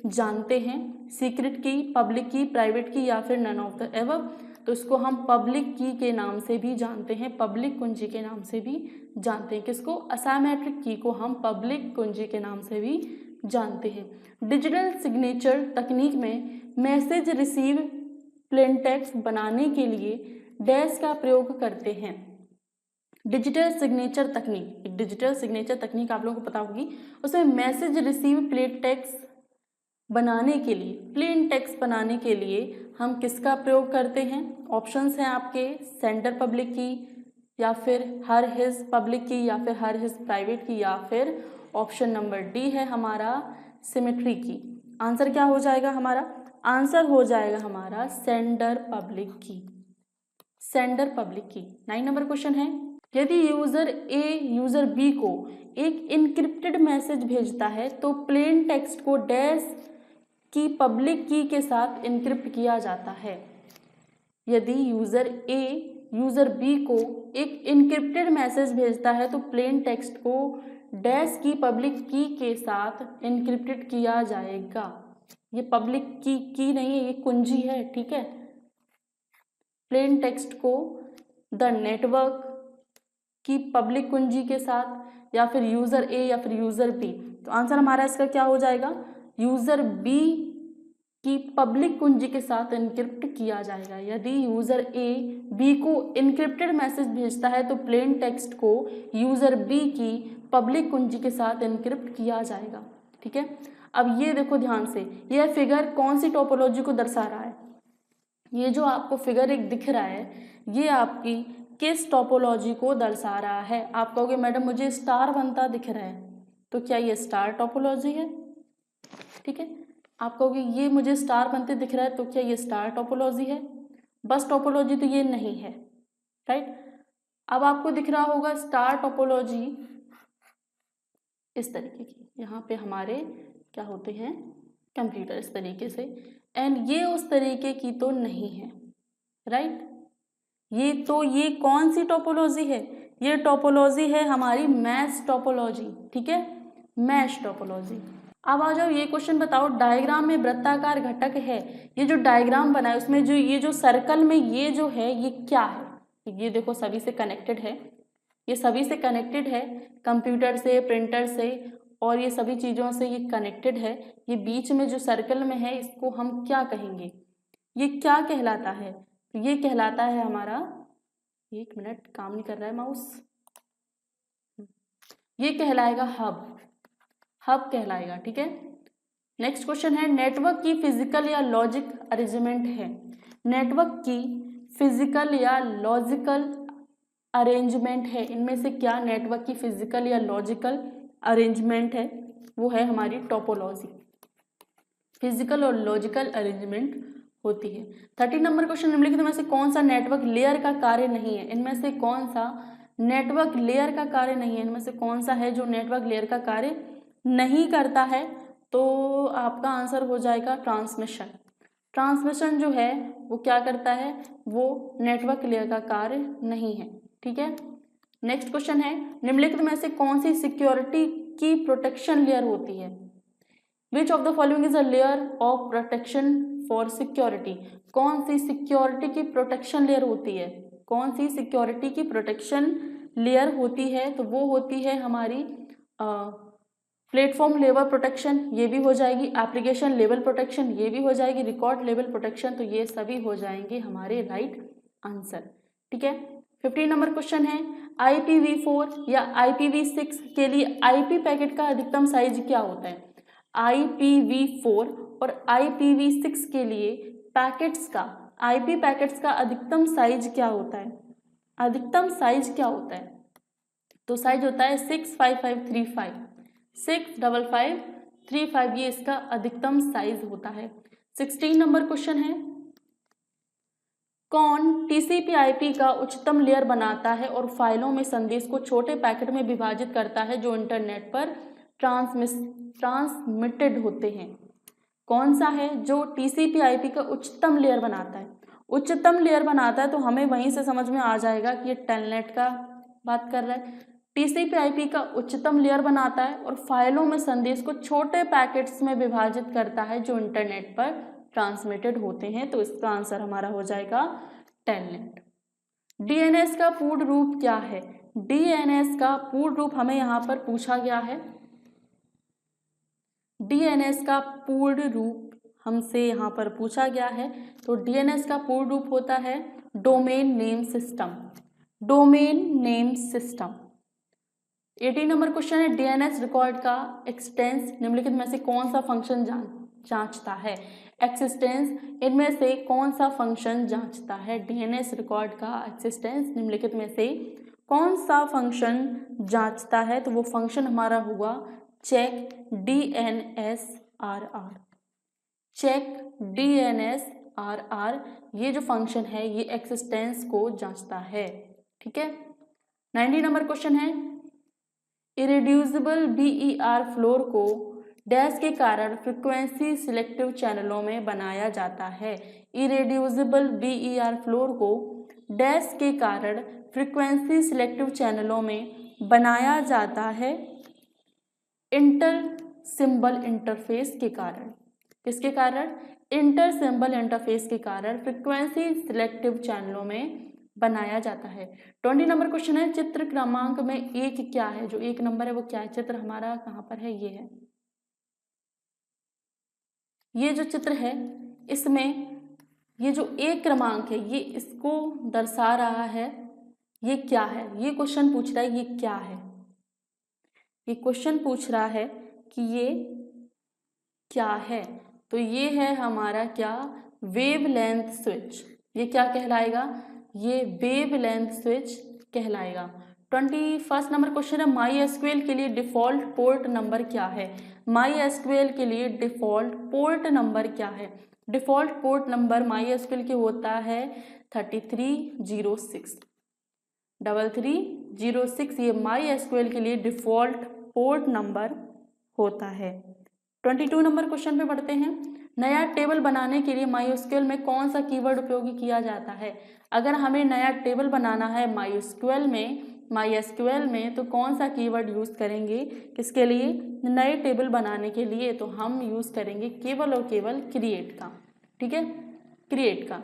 जानते हैं? सीक्रेट की, पब्लिक की, प्राइवेट की या फिर नन ऑफ द एबव? तो इसको हम पब्लिक की के नाम से भी जानते हैं, पब्लिक कुंजी के नाम से भी जानते हैं। किसको? असाइमेट्रिक की को हम पब्लिक कुंजी के नाम से भी जानते हैं। डिजिटल सिग्नेचर तकनीक में मैसेज रिसीव प्लेन टेक्स्ट बनाने के लिए डैश का प्रयोग करते हैं। डिजिटल सिग्नेचर तकनीक, एक डिजिटल सिग्नेचर तकनीक आप लोगों को पता होगी, उसमें मैसेज रिसीव प्लेन टेक्स्ट बनाने के लिए, प्लेन टेक्स्ट बनाने के लिए हम किसका प्रयोग करते हैं? ऑप्शंस हैं आपके, सेंडर पब्लिक की या फिर हर हिज पब्लिक की या फिर हर हिज प्राइवेट की या फिर ऑप्शन नंबर डी है हमारा सिमेट्री की। आंसर क्या हो जाएगा हमारा? आंसर हो जाएगा हमारा सेंडर पब्लिक की, सेंडर पब्लिक की। 9 नंबर क्वेश्चन है, यदि यूजर ए यूजर बी को एक इनक्रिप्टेड मैसेज भेजता है तो प्लेन टेक्स्ट को डैश की पब्लिक की के साथ इनक्रिप्ट किया जाता है। यदि यूजर ए यूजर बी को एक इनक्रिप्टेड मैसेज भेजता है तो प्लेन टेक्स्ट को डैश की पब्लिक की के साथ इनक्रिप्टेड किया जाएगा। ये पब्लिक की नहीं है, ये कुंजी है, ठीक है। प्लेन टेक्स्ट को द नेटवर्क की पब्लिक कुंजी के साथ या फिर यूजर ए या फिर यूजर बी। तो आंसर हमारा इसका क्या हो जाएगा? यूजर बी की पब्लिक कुंजी के साथ इनक्रिप्ट किया जाएगा। यदि यूजर ए बी को इनक्रिप्टेड मैसेज भेजता है तो प्लेन टेक्स्ट को यूजर बी की पब्लिक कुंजी के साथ इनक्रिप्ट किया जाएगा, ठीक है। अब ये देखो ध्यान से, यह फिगर कौन सी टोपोलॉजी को दर्शा रहा है? ये जो आपको फिगर एक दिख रहा है ये आपकी किस टोपोलॉजी को दर्शा रहा है? आप कहोगे मैडम मुझे स्टार बनता दिख रहा है, तो क्या ये स्टार टोपोलॉजी है? ठीक है, आप कहोगे ये मुझे स्टार बनते दिख रहा है, तो क्या ये स्टार टोपोलॉजी है? बस टोपोलॉजी तो ये नहीं है, राइट। अब आपको दिख रहा होगा स्टार टोपोलॉजी इस तरीके की, यहाँ पे हमारे क्या होते हैं? कंप्यूटर इस तरीके से, एंड ये उस तरीके की तो नहीं है, राइट। ये कौन सी टोपोलॉजी है? ये टोपोलॉजी है हमारी मैश टोपोलॉजी, ठीक है, मैश टोपोलॉजी। अब आ जाओ ये क्वेश्चन बताओ, डायग्राम में वृत्ताकार घटक है, ये जो डायग्राम बना है उसमें जो ये जो सर्कल में ये जो है ये क्या है? ये देखो सभी से कनेक्टेड है, ये सभी से कनेक्टेड है, कंप्यूटर से, प्रिंटर से और ये सभी चीज़ों से ये कनेक्टेड है। ये बीच में जो सर्कल में है इसको हम क्या कहेंगे? ये क्या कहलाता है? तो ये कहलाता है हमारा, एक मिनट काम नहीं कर रहा है माउस, ये कहलाएगा हब, हब कहलाएगा, ठीक है। नेक्स्ट क्वेश्चन है, नेटवर्क की फिजिकल या लॉजिक अरेंजमेंट है। नेटवर्क की फिजिकल या लॉजिकल अरेंजमेंट है, इनमें से क्या नेटवर्क की फिजिकल या लॉजिकल अरेंजमेंट है? वो है हमारी टोपोलॉजी, फिजिकल और लॉजिकल अरेंजमेंट होती है। 30 नंबर क्वेश्चन, निम्नलिखित में से कौन सा नेटवर्क लेयर का कार्य नहीं है? इनमें से कौन सा नेटवर्क लेयर का कार्य नहीं है? इनमें से कौन सा है जो नेटवर्क लेयर का कार्य नहीं करता है तो आपका आंसर हो जाएगा ट्रांसमिशन। ट्रांसमिशन जो है वो क्या करता है, वो नेटवर्क लेयर का कार्य नहीं है। ठीक है, नेक्स्ट क्वेश्चन है, निम्नलिखित में से कौन सी सिक्योरिटी की प्रोटेक्शन लेयर होती है? Which of the following is a layer of protection for security? कौन सी सिक्योरिटी की प्रोटेक्शन लेयर होती है? कौन सी सिक्योरिटी की प्रोटेक्शन लेयर होती है? तो वो होती है हमारी प्लेटफॉर्म लेवल प्रोटेक्शन, ये भी हो जाएगी, एप्लीकेशन लेवल प्रोटेक्शन, ये भी हो जाएगी, रिकॉर्ड लेवल प्रोटेक्शन, तो ये सभी हो जाएंगे हमारे राइट आंसर। ठीक है, 15 नंबर क्वेश्चन है, IPv4 या IPv6 के लिए आईपी पैकेट का अधिकतम साइज क्या होता है? IPv4 और IPv6 के लिए पैकेट्स का, आईपी पैकेट्स का अधिकतम साइज क्या होता है? अधिकतम साइज क्या होता है? तो साइज होता है 65535, 65535, ये इसका अधिकतम साइज होता है। 16 नंबर क्वेश्चन है, कौन TCP/IP का उच्चतम लेयर बनाता है और फाइलों में संदेश को छोटे पैकेट में विभाजित करता है जो इंटरनेट पर ट्रांसमिटेड होते हैं? कौन सा है जो TCP/IP का उच्चतम लेयर बनाता है? उच्चतम लेयर बनाता है तो हमें वहीं से समझ में आ जाएगा कि ये टेलनेट का बात कर रहा है। TCP/IP का उच्चतम लेयर बनाता है और फाइलों में संदेश को छोटे पैकेट्स में विभाजित करता है जो इंटरनेट पर ट्रांसमिटेड होते हैं, तो इसका आंसर हमारा हो जाएगा टेलनेट। DNS का पूर्ण रूप क्या है? DNS का पूर्ण रूप हमें यहाँ पर पूछा गया है। DNS का पूर्ण रूप हमसे यहाँ पर पूछा गया है, तो DNS का पूर्ण रूप होता है domain name system. Domain name system. 18 number question है, DNS रिकॉर्ड का एक्सटेंस निम्नलिखित में से कौन सा फंक्शन जांचता है? एक्सिस्टेंस, इनमें से कौन सा फंक्शन जांचता है? DNS रिकॉर्ड का एक्सिस्टेंस निम्नलिखित में से कौन सा फंक्शन जांचता है? तो वो फंक्शन हमारा हुआ चेक DNSRR। चेक DNSRR, ये जो फंक्शन है ये एक्सिस्टेंस को जांचता है। ठीक है, 90 नंबर क्वेश्चन है, इरेड्यूसिबल BER फ्लोर को डैश के कारण फ्रीक्वेंसी सिलेक्टिव चैनलों में बनाया जाता है। इरेड्यूसिबल BER फ्लोर को डैश के कारण फ्रीक्वेंसी सिलेक्टिव चैनलों में बनाया जाता है इंटर सिंबल इंटरफेस के कारण। किसके कारण? इंटर सिंबल इंटरफेस के कारण फ्रीक्वेंसी सिलेक्टिव चैनलों में बनाया जाता है। 20 नंबर क्वेश्चन है, चित्र क्रमांक में 1 क्या है? जो 1 नंबर है वो क्या है? चित्र हमारा कहाँ पर है? ये है। ये जो चित्र है इसमें ये जो 1 क्रमांक है ये इसको दर्शा रहा है। ये क्या है? ये क्वेश्चन पूछ रहा है ये क्या है? ये क्वेश्चन पूछ रहा है कि ये क्या है? तो ये है हमारा क्या? Wavelength switch. ये क्या कहलाएगा? ये वेवलेंथ स्विच कहलाएगा। 21 नंबर क्वेश्चन है, MySQL के लिए डिफॉल्ट पोर्ट नंबर क्या है? MySQL के लिए डिफॉल्ट पोर्ट नंबर क्या है? डिफॉल्ट पोर्ट नंबर MySQL के होता है 3306। 3306 ये MySQL के लिए डिफॉल्ट पोर्ट नंबर होता है। 22 नंबर क्वेश्चन पे बढ़ते हैं, नया टेबल बनाने के लिए MySQL में कौन सा कीवर्ड उपयोगी किया जाता है? अगर हमें नया टेबल बनाना है MySQL में तो कौन सा कीवर्ड यूज़ करेंगे? किसके लिए? नए टेबल बनाने के लिए तो हम यूज़ करेंगे केवल और केवल क्रिएट का। ठीक है, क्रिएट का।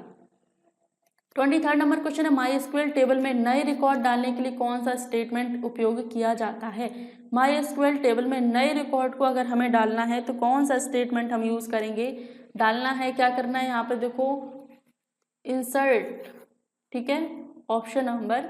23 नंबर क्वेश्चन है, MySQL टेबल में नए रिकॉर्ड डालने के लिए कौन सा स्टेटमेंट उपयोग किया जाता है? MySQL टेबल में नए रिकॉर्ड को अगर हमें डालना है तो कौन सा स्टेटमेंट हम यूज़ करेंगे? डालना है, क्या करना है यहाँ पे देखो, इंसर्ट। ठीक है, option number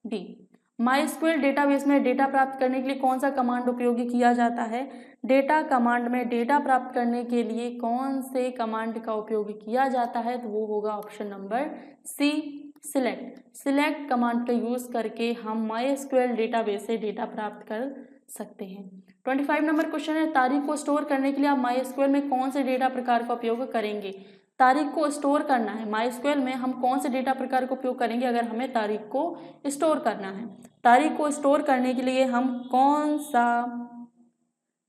D. MySQL database में डेटा प्राप्त करने के लिए कौन सा कमांड उपयोगी किया जाता है? डेटा कमांड में डेटा प्राप्त करने के लिए कौन से कमांड का उपयोग किया जाता है? तो वो होगा option number C, select. Select command का यूज़ करके हम MySQL डेटाबेस से डेटा प्राप्त कर सकते हैं। 25 नंबर क्वेश्चन है, तारीख को स्टोर करने के लिए आप MySQL में कौन से डेटा प्रकार का उपयोग करेंगे? तारीख को स्टोर करना है MySQL में, हम कौन से डेटा प्रकार का उपयोग करेंगे अगर हमें तारीख को स्टोर करना है? तारीख को स्टोर करने के लिए हम कौन सा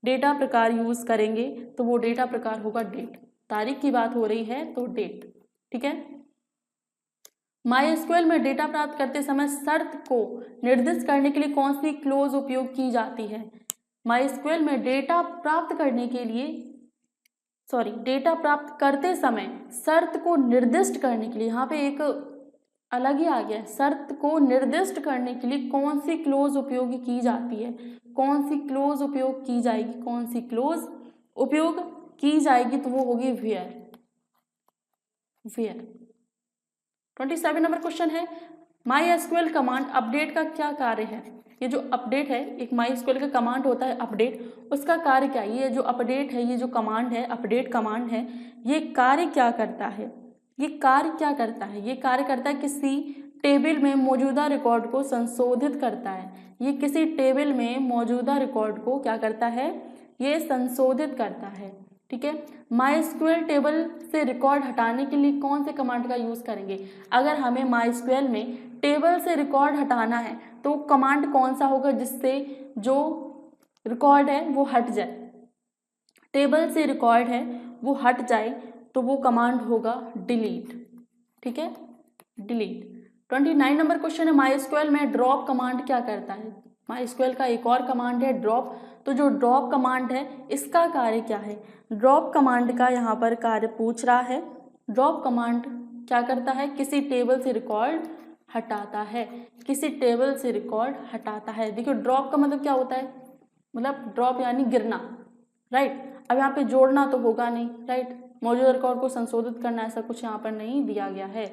डेटा प्रकार यूज करेंगे तो वो डेटा प्रकार होगा डेट। तारीख की बात हो रही है तो डेट, ठीक है। MySQL में डेटा प्राप्त करते समय शर्त को निर्दिष्ट करने के लिए कौन सी क्लोज उपयोग की जाती है? MySQL में डेटा प्राप्त करने के लिए डेटा प्राप्त करते समय शर्त को निर्दिष्ट करने के लिए, यहाँ पे एक अलग ही आ गया है, शर्त को निर्दिष्ट करने के लिए कौन सी क्लोज उपयोग की जाती है? कौन सी क्लोज उपयोग की जाएगी? कौन सी क्लोज उपयोग की जाएगी? तो वो होगी वेयर। 27 नंबर क्वेश्चन है, MySQL कमांड अपडेट का क्या कार्य है? ये जो अपडेट है, एक MySQL का कमांड होता है अपडेट, उसका कार्य क्या है? ये जो अपडेट है, ये जो कमांड है, अपडेट कमांड है, ये कार्य क्या करता है? ये कार्य क्या करता है? ये कार्य करता है किसी टेबल में मौजूदा रिकॉर्ड को संशोधित करता है। ये किसी टेबल में मौजूदा रिकॉर्ड को क्या करता है? ये संशोधित करता है, ठीक है। MySQL टेबल से रिकॉर्ड हटाने के लिए कौन से कमांड का यूज करेंगे? अगर हमें MySQL में टेबल से रिकॉर्ड हटाना है तो कमांड कौन सा होगा जिससे जो रिकॉर्ड है वो हट जाए? टेबल से रिकॉर्ड है वो हट जाए तो वो कमांड होगा डिलीट, ठीक है, डिलीट। 29 नंबर क्वेश्चन है, MySQL में ड्रॉप कमांड क्या करता है? MySQL का एक और कमांड है ड्रॉप, तो जो ड्रॉप कमांड है इसका कार्य क्या है? ड्रॉप कमांड का यहाँ पर कार्य पूछ रहा है। ड्रॉप कमांड क्या करता है? किसी टेबल से रिकॉर्ड हटाता है, किसी टेबल से रिकॉर्ड हटाता है। देखिए ड्रॉप का मतलब क्या होता है? मतलब ड्रॉप यानी गिरना, राइट। अब यहाँ पे जोड़ना तो होगा नहीं, राइट। मौजूदा रिकॉर्ड को संशोधित करना, ऐसा कुछ यहाँ पर नहीं दिया गया है।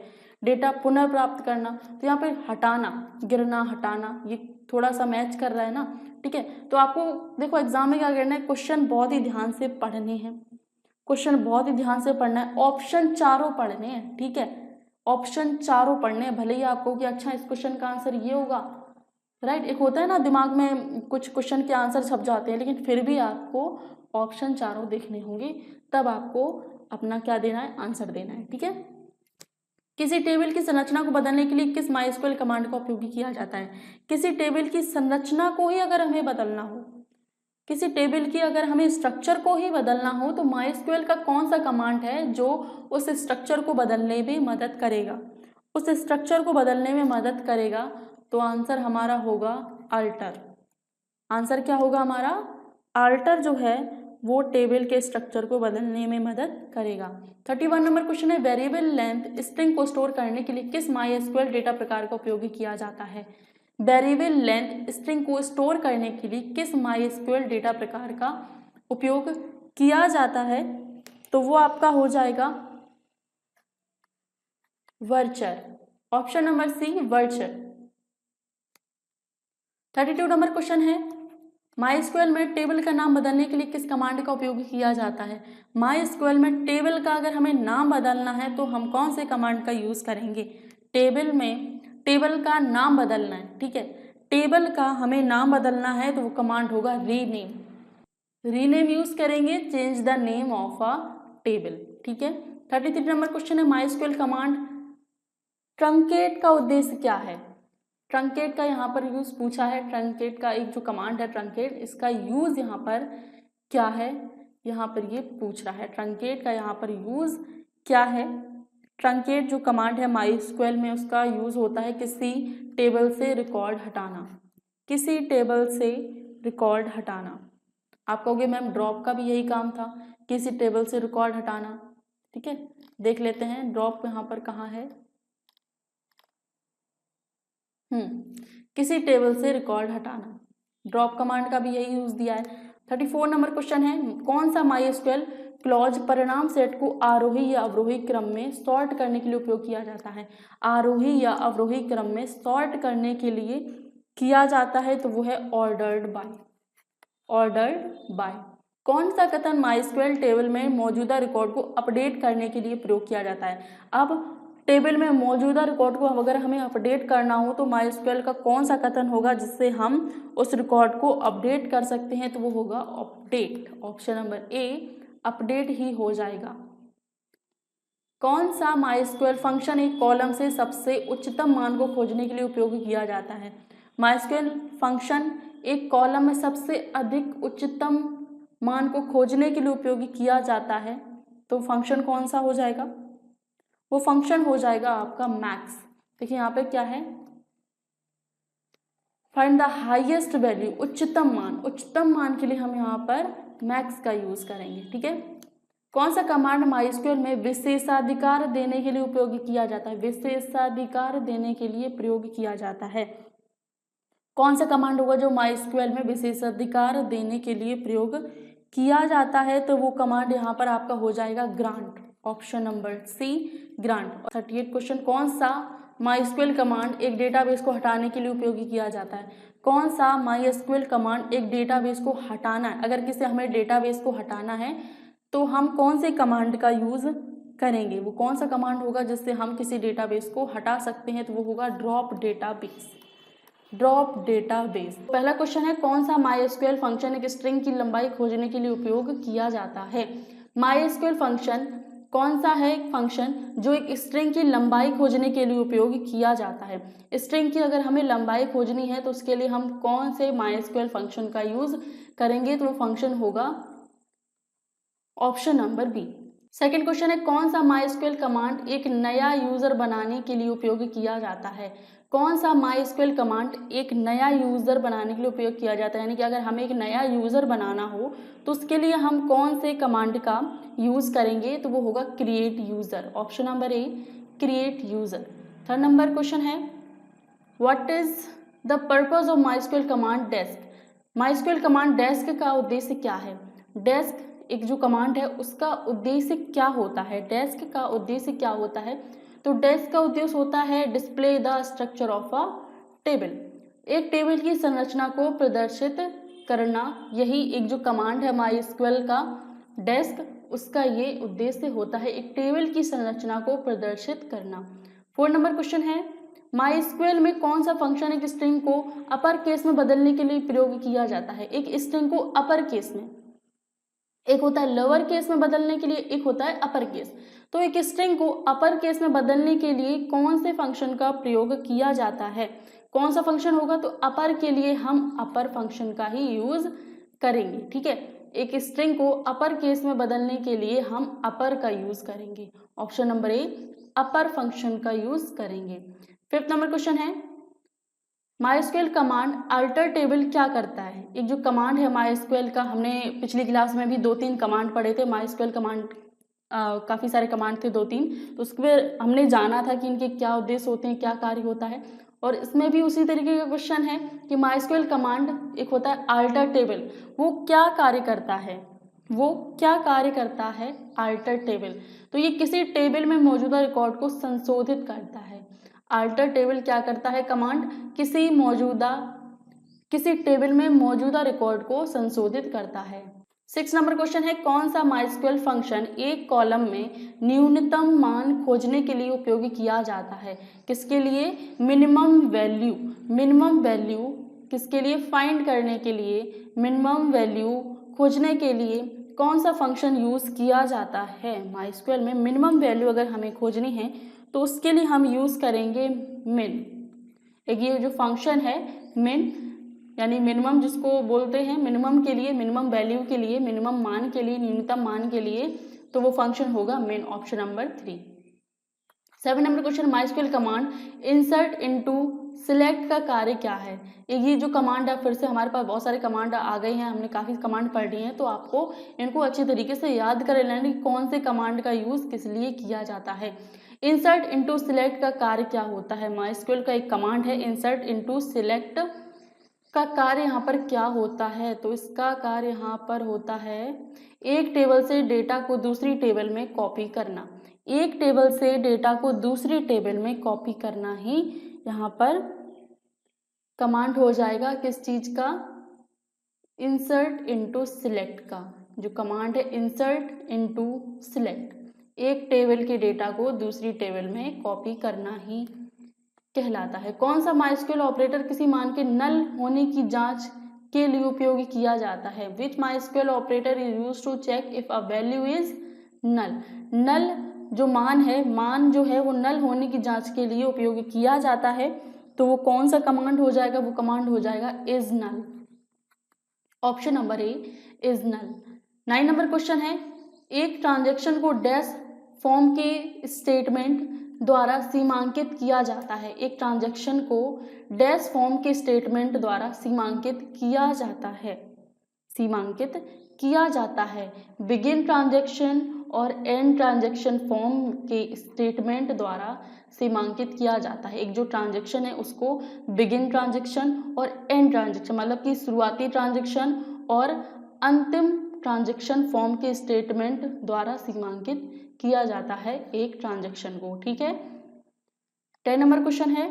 डेटा पुनः प्राप्त करना, तो यहाँ पे हटाना, गिरना, हटाना, ये थोड़ा सा मैच कर रहा है ना, ठीक है। तो आपको देखो एग्जाम में क्या करना है, क्वेश्चन बहुत ही ध्यान से पढ़ने हैं, क्वेश्चन बहुत ही ध्यान से पढ़ना है, ऑप्शन चारों पढ़ने हैं, ठीक है। ऑप्शन चारों पढ़ने हैं, भले ही आपको कि अच्छा इस क्वेश्चन का आंसर ये होगा, राइट। एक होता है ना दिमाग में कुछ क्वेश्चन के आंसर छप जाते हैं, लेकिन फिर भी आपको ऑप्शन चारों देखने होंगे, तब आपको अपना क्या देना है? आंसर देना है, ठीक है। किसी टेबल की संरचना को बदलने के लिए किस MySQL कमांड का उपयोग किया जाता है? किसी टेबल की संरचना को ही अगर हमें बदलना हो, किसी टेबल की अगर हमें स्ट्रक्चर को ही बदलना हो तो MySQL का कौन सा कमांड है जो उस स्ट्रक्चर को बदलने में मदद करेगा? उस स्ट्रक्चर को बदलने में मदद करेगा, तो आंसर हमारा होगा अल्टर। आंसर क्या होगा हमारा? अल्टर जो है वो टेबल के स्ट्रक्चर को बदलने में मदद करेगा। 31 नंबर क्वेश्चन है, वेरिएबल लेंथ स्ट्रिंग को स्टोर करने के लिए किस MySQL डेटा प्रकार का उपयोग किया जाता है? वेरिएबल लेंथ स्ट्रिंग को स्टोर करने के लिए किस MySQL डेटा प्रकार का उपयोग किया जाता है? तो वो आपका हो जाएगा varchar, option number C varchar. 32 number question है, MySQL में टेबल का नाम बदलने के लिए किस कमांड का उपयोग किया जाता है? MySQL में टेबल का अगर हमें नाम बदलना है तो हम कौन से कमांड का यूज करेंगे? टेबल में टेबल का नाम बदलना है, ठीक है, टेबल का हमें नाम बदलना है तो वो कमांड होगा रीनेम। रीनेम यूज करेंगे, change the name of a table, ठीक है। 33 नंबर क्वेश्चन है, MySQL कमांड ट्रंकेट का उद्देश्य क्या है? ट्रंकेट का यहाँ पर यूज पूछा है। ट्रंकेट का एक जो कमांड है ट्रंकेट, इसका यूज यहाँ पर क्या है? यहाँ पर ये पूछ रहा है ट्रंकेट का यहाँ पर यूज क्या है। ट्रंकेट जो कमांड है MySQL में, उसका यूज होता है किसी टेबल से रिकॉर्ड हटाना, किसी टेबल से रिकॉर्ड हटाना। आप कहोगे मैम ड्रॉप का भी यही काम था, किसी टेबल से रिकॉर्ड हटाना, ठीक है। देख लेते हैं ड्रॉप यहाँ पर कहाँ है। किसी टेबल से रिकॉर्ड हटाना, ड्रॉप कमांड का भी यही यूज दिया है। 34 नंबर क्वेश्चन है, कौन सा MySQL क्लॉज परिणाम सेट को आरोही या अवरोही क्रम में सॉर्ट करने के लिए उपयोग किया जाता है? आरोही या अवरोही क्रम में सॉर्ट करने के लिए किया जाता है तो वो है ऑर्डर्ड बाय। Ordered bye. कौन सा कथन MySQL टेबल में मौजूदा रिकॉर्ड को अपडेट करने के लिए प्रयोग किया जाता है? अब टेबल में मौजूदा रिकॉर्ड को अगर हमें अपडेट करना हो तो MySQL का कौन सा कथन होगा जिससे हम उस रिकॉर्ड को अपडेट कर सकते हैं? तो वो होगा update, option number A update ही हो जाएगा। कौन सा MySQL फंक्शन एक कॉलम से सबसे उच्चतम मान को खोजने के लिए उपयोग किया जाता है? MySQL फंक्शन एक कॉलम में सबसे अधिक उच्चतम मान को खोजने के लिए उपयोग किया जाता है तो फंक्शन कौन सा हो जाएगा? वो फंक्शन हो जाएगा आपका मैक्स। देखिए यहाँ पे क्या है, फाइंड द हाईएस्ट वैल्यू, उच्चतम मान के लिए हम यहाँ पर मैक्स का यूज करेंगे। ठीक है, कौन सा कमांड माइस्क्वेल में विशेषाधिकार देने के लिए उपयोग किया जाता है? विशेषाधिकार देने के लिए प्रयोग किया जाता है। कौन सा कमांड होगा जो माइस्क्वेल में विशेषाधिकार देने के लिए प्रयोग किया जाता है? तो वो कमांड यहाँ पर आपका हो जाएगा grant, option number C grant. 38 question, कौन सा माइस्क्वेल कमांड एक डेटाबेस को हटाने के लिए उपयोग किया जाता है? कौन सा माइस्क्वेल कमांड एक डेटाबेस को हटाना है, अगर किसी हमें डेटाबेस को हटाना है तो हम कौन से कमांड का यूज करेंगे? वो कौन सा कमांड होगा जिससे हम किसी डेटाबेस को हटा सकते हैं? तो वो होगा ड्रॉप डेटाबेस, ड्रॉप डेटाबेस। पहला क्वेश्चन है, कौन सा माइस्क्वेल फंक्शन एक स्ट्रिंग की लंबाई खोजने के लिए उपयोग किया जाता है? माइस्क्वेल फंक्शन कौन सा है फंक्शन जो एक स्ट्रिंग की लंबाई खोजने के लिए उपयोग किया जाता है? स्ट्रिंग की अगर हमें लंबाई खोजनी है तो उसके लिए हम कौन से माइस्क्वेल फंक्शन का यूज करेंगे? तो वो फंक्शन होगा option number B. Second question है, कौन सा माइस्क्वेल कमांड एक नया यूजर बनाने के लिए उपयोग किया जाता है? कौन सा माइस्क्वेल कमांड एक नया यूजर बनाने के लिए उपयोग किया जाता है? यानी कि अगर हमें एक नया यूजर बनाना हो तो उसके लिए हम कौन से कमांड का यूज करेंगे? तो वो होगा create user, option number A create user. Third number question है, what is the purpose of MySQL command desc? MySQL command desc का उद्देश्य क्या है? डेस्क एक जो कमांड है उसका उद्देश्य क्या होता है? डेस्क का उद्देश्य क्या होता है? तो डेस्क का उद्देश्य होता है display the structure of a table, एक टेबल की संरचना को प्रदर्शित करना। यही एक जो कमांड है माइस्क्वेल का डेस्क, उसका ये उद्देश्य होता है, एक टेबल की संरचना को प्रदर्शित करना। 4 नंबर क्वेश्चन है, माइस्क्वेल में कौन सा फंक्शन एक स्ट्रिंग को अपर केस में बदलने के लिए प्रयोग किया जाता है? एक स्ट्रिंग को अपर केस में, एक होता है लोअर केस में बदलने के लिए, एक होता है अपर केस। तो एक स्ट्रिंग को अपर केस में बदलने के लिए कौन से फंक्शन का प्रयोग किया जाता है? कौन सा फंक्शन होगा? तो अपर के लिए हम अपर फंक्शन का ही यूज करेंगे। ठीक है, एक स्ट्रिंग को अपर केस में बदलने के लिए हम अपर का यूज करेंगे, ऑप्शन नंबर ए अपर फंक्शन का यूज करेंगे। 5th नंबर क्वेश्चन है, माइस्क्वेल कमांड अल्टर टेबल क्या करता है? एक जो कमांड है माइस्क्वेल का, हमने पिछली क्लास में भी 2-3 कमांड पढ़े थे। माइस्क्वेल कमांड काफ़ी सारे कमांड थे 2-3, तो उसमें हमने जाना था कि इनके क्या उद्देश्य होते हैं, क्या कार्य होता है। और इसमें भी उसी तरीके का क्वेश्चन है कि माइस्क्वेल कमांड एक होता है अल्टर टेबल, वो क्या कार्य करता है? वो क्या कार्य करता है अल्टर टेबल? तो ये किसी टेबल में मौजूदा रिकॉर्ड को संशोधित करता है। अल्टर टेबल क्या करता है कमांड? किसी टेबल में मौजूदा रिकॉर्ड को संशोधित करता है। 6 नंबर क्वेश्चन है, कौन सा माइस्क्वेल फंक्शन एक कॉलम में न्यूनतम मान खोजने के लिए उपयोग किया जाता है? किसके लिए? मिनिमम वैल्यू, मिनिमम वैल्यू किसके लिए? फाइंड करने के लिए, मिनिमम वैल्यू खोजने के लिए कौन सा फंक्शन यूज किया जाता है? माइस्क्वेल में मिनिमम वैल्यू अगर हमें खोजनी है तो उसके लिए हम यूज करेंगे मिन। एक ये जो फंक्शन है मिन, यानी मिनिमम जिसको बोलते हैं, मिनिमम के लिए, मिनिमम वैल्यू के लिए, मिनिमम मान के लिए, न्यूनतम मान के लिए, तो वो फंक्शन होगा min, option number 3। 7 number question, MySQL command insert into select का कार्य क्या है? ये जो कमांड है, फिर से हमारे पास बहुत सारे कमांड आ गए हैं, हमने काफ़ी कमांड पढ़ ली हैं, तो आपको इनको अच्छी तरीके से याद कर लेना कि कौन से कमांड का यूज़ किस लिए किया जाता है। इंसर्ट इनटू सिलेक्ट का कार्य क्या होता है? माइस्क्वेल का एक कमांड है इंसर्ट इनटू सिलेक्ट, का कार्य यहाँ पर क्या होता है? तो इसका कार्य यहाँ पर होता है एक टेबल से डेटा को दूसरी टेबल में कॉपी करना। एक टेबल से डेटा को दूसरी टेबल में कॉपी करना ही यहाँ पर कमांड हो जाएगा। किस चीज का? इंसर्ट इनटू सिलेक्ट का। जो कमांड है इंसर्ट इनटू सिलेक्ट, एक टेबल के डेटा को दूसरी टेबल में कॉपी करना ही कहलाता है। कौन सा माइस्क्वेल ऑपरेटर किसी मान के नल होने की जांच के लिए उपयोग किया जाता है? Which MySQL operator is used to check if a value is null? Null जो मान है, मान जो है वो नल होने की जांच के लिए उपयोग किया जाता है, तो वो कौन सा कमांड हो जाएगा? वो कमांड हो जाएगा is null, option number A is null. 9 number question है, एक ट्रांजैक्शन को डैश फॉर्म के स्टेटमेंट द्वारा सीमांकित किया जाता है। एक ट्रांजैक्शन को डैश फॉर्म के स्टेटमेंट द्वारा सीमांकित किया जाता है, सीमांकित किया जाता है। बिगिन ट्रांजैक्शन और एंड ट्रांजैक्शन फॉर्म के स्टेटमेंट द्वारा सीमांकित किया जाता है। एक जो ट्रांजैक्शन है उसको बिगिन ट्रांजैक्शन और एंड ट्रांजैक्शन, मतलब कि शुरुआती ट्रांजैक्शन और अंतिम ट्रांजैक्शन फॉर्म के स्टेटमेंट द्वारा सीमांकित किया जाता है एक ट्रांजैक्शन को। ठीक है। 10 नंबर क्वेश्चन है,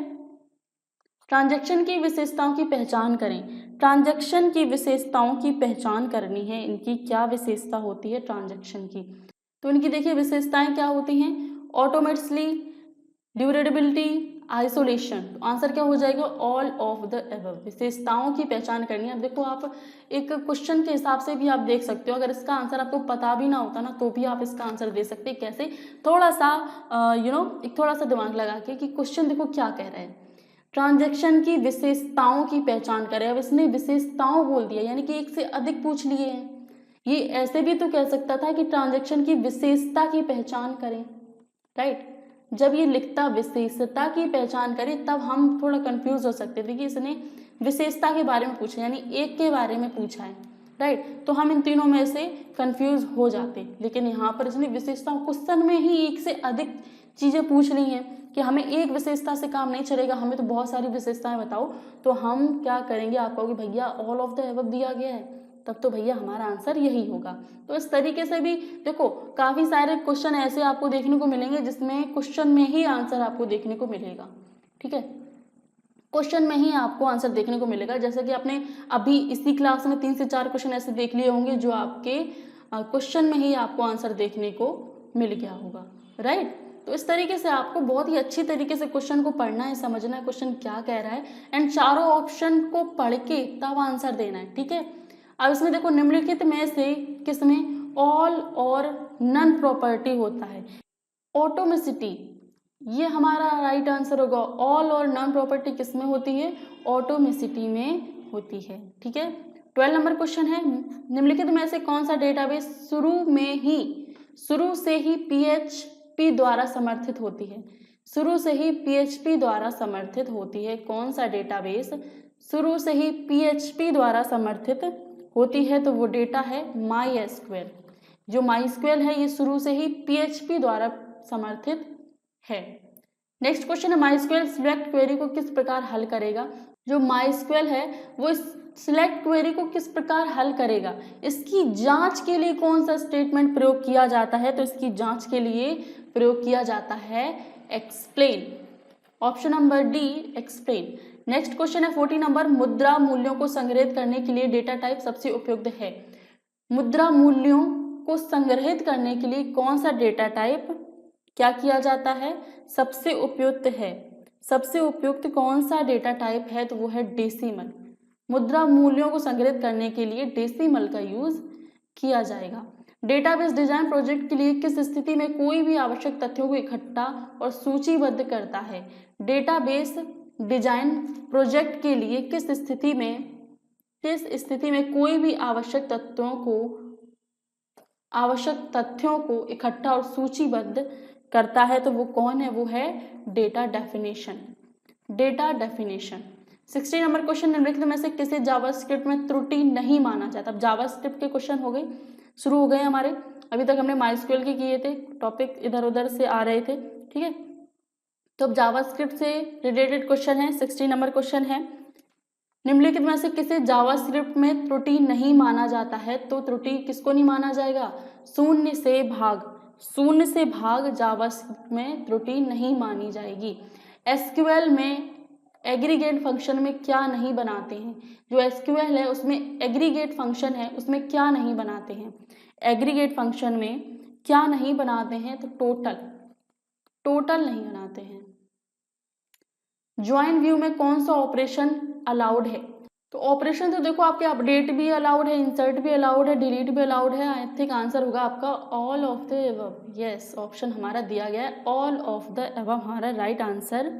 ट्रांजैक्शन की विशेषताओं की पहचान करें। ट्रांजैक्शन की विशेषताओं की पहचान करनी है, इनकी क्या विशेषता होती है ट्रांजैक्शन की। तो इनकी देखिए विशेषताएं क्या होती हैं, ऑटोमेटिकली, ड्यूरेबिलिटी, आइसोलेशन। तो आंसर क्या हो जाएगा, ऑल ऑफ द एबव। विशेषताओं की पहचान करनी है। अब देखो आप एक क्वेश्चन के हिसाब से भी आप देख सकते हो, अगर इसका आंसर आपको पता भी ना होता ना तो भी आप इसका आंसर दे सकते हैं। कैसे, थोड़ा सा एक थोड़ा सा दिमाग लगा के कि क्वेश्चन देखो क्या कह रहा है, ट्रांजैक्शन की विशेषताओं की पहचान करें। अब इसने विशेषताओं बोल दिया, यानी कि एक से अधिक पूछ लिए हैं। ये ऐसे भी तो कह सकता था कि ट्रांजैक्शन की विशेषता की पहचान करें, राइट। जब ये लिखता विशेषता की पहचान करें तब हम थोड़ा कंफ्यूज हो सकते थे कि इसने विशेषता के बारे में पूछा, यानी एक के बारे में पूछा है, राइट। तो हम इन तीनों में से कंफ्यूज हो जाते, लेकिन यहाँ पर इसने विशेषताओं, क्वेश्चन में ही एक से अधिक चीजें पूछ ली हैं कि हमें एक विशेषता से काम नहीं चलेगा, हमें तो बहुत सारी विशेषताएं बताओ। तो हम क्या करेंगे, आप कहोगे भैया ऑल ऑफ द एबव दिया गया है, तब तो भैया हमारा आंसर यही होगा। तो इस तरीके से भी देखो काफी सारे क्वेश्चन ऐसे आपको देखने को मिलेंगे जिसमें क्वेश्चन में ही आंसर आपको देखने को मिलेगा। ठीक है, क्वेश्चन में ही आपको आंसर देखने को मिलेगा। जैसे कि आपने अभी इसी क्लास में 3 से 4 क्वेश्चन ऐसे देख लिए होंगे जो आपके क्वेश्चन में ही आपको आंसर देखने को मिल गया होगा, राइट। तो इस तरीके से आपको बहुत ही अच्छी तरीके से क्वेश्चन को पढ़ना है, समझना है क्वेश्चन क्या कह रहा है, एंड चारों ऑप्शन को पढ़ के तब आंसर देना है। ठीक है। अब इसमें देखो निम्नलिखित में से किसमें ऑल और नन प्रॉपर्टी होता है। ऑटोमेसिटी, ये हमारा राइट आंसर होगा। ऑल और नन प्रॉपर्टी किसमें होती है, ऑटोमेसिटी में होती है। ठीक है। 12 नंबर क्वेश्चन है, निम्नलिखित में से कौन सा डेटाबेस शुरू से ही पीएचपी द्वारा समर्थित होती है। शुरू से ही पीएचपी द्वारा समर्थित होती है। कौन सा डेटाबेस शुरू से ही पीएचपी द्वारा समर्थित होती है, तो वो डेटा है MySQL। जो MySQL है ये शुरू से ही पीएचपी द्वारा समर्थित है। नेक्स्ट क्वेश्चन है, MySQL सिलेक्ट क्वेरी को किस प्रकार हल करेगा। जो MySQL है वो इस सिलेक्ट क्वेरी को किस प्रकार हल करेगा, इसकी जांच के लिए कौन सा स्टेटमेंट प्रयोग किया जाता है, तो इसकी जांच के लिए प्रयोग किया जाता है explain. Option number D, explain. Next question है 40 नंबर, मुद्रा मूल्यों को संग्रहित करने के लिए डेटा टाइप सबसे उपयुक्त है। मुद्रा मूल्यों को संग्रहित करने के लिए कौन सा डेटा टाइप क्या किया जाता है, सबसे उपयुक्त है। सबसे उपयुक्त कौन सा डेटा टाइप है, तो वो है डेसिमल। मुद्रा मूल्यों को संग्रहित करने के लिए डेसिमल का यूज किया जाएगा। डेटाबेस डिजाइन प्रोजेक्ट के लिए किस स्थिति में कोई भी आवश्यक तथ्यों को इकट्ठा और सूचीबद्ध करता है। डेटाबेस डिजाइन प्रोजेक्ट के लिए किस स्थिति में कोई भी आवश्यक तथ्यों को इकट्ठा और सूचीबद्ध करता है, तो वो कौन है, वो है data definition. Data definition. 60 number question, निम्नलिखित में से किसी जावास्क्रिप्ट में त्रुटि नहीं माना जाता। अब जावास्क्रिप्ट के क्वेश्चन हो गए, शुरू हो गए हमारे। अभी तक हमने MySQL के किए थे, टॉपिक इधर उधर से आ रहे थे। ठीक है, तो अब जावास्क्रिप्ट से रिलेटेड क्वेश्चन है। 60 नंबर क्वेश्चन है, निम्नलिखित में से किसी जावास्क्रिप्ट में त्रुटि नहीं माना जाता है, तो त्रुटि किसको नहीं माना जाएगा, शून्य से भाग जावास्क्रिप्ट में त्रुटि नहीं मानी जाएगी। एसक्यूएल में एग्रीगेट फंक्शन में क्या नहीं बनाते हैं, जो एसक्यूएल है उसमें एग्रीगेट फंक्शन है, उसमें क्या नहीं बनाते हैं, एग्रीगेट फंक्शन में क्या नहीं बनाते हैं, तो टोटल नहीं बनाते हैं। ज्वाइन व्यू में कौन सा ऑपरेशन अलाउड है, तो ऑपरेशन तो देखो आपके अपडेट भी अलाउड है, इंसर्ट भी अलाउड है, डिलीट भी अलाउड है। आई थिंक आंसर होगा आपका all of the above. Yes, option हमारा दिया गया है, ऑल ऑफ द एबव हमारा राइट आंसर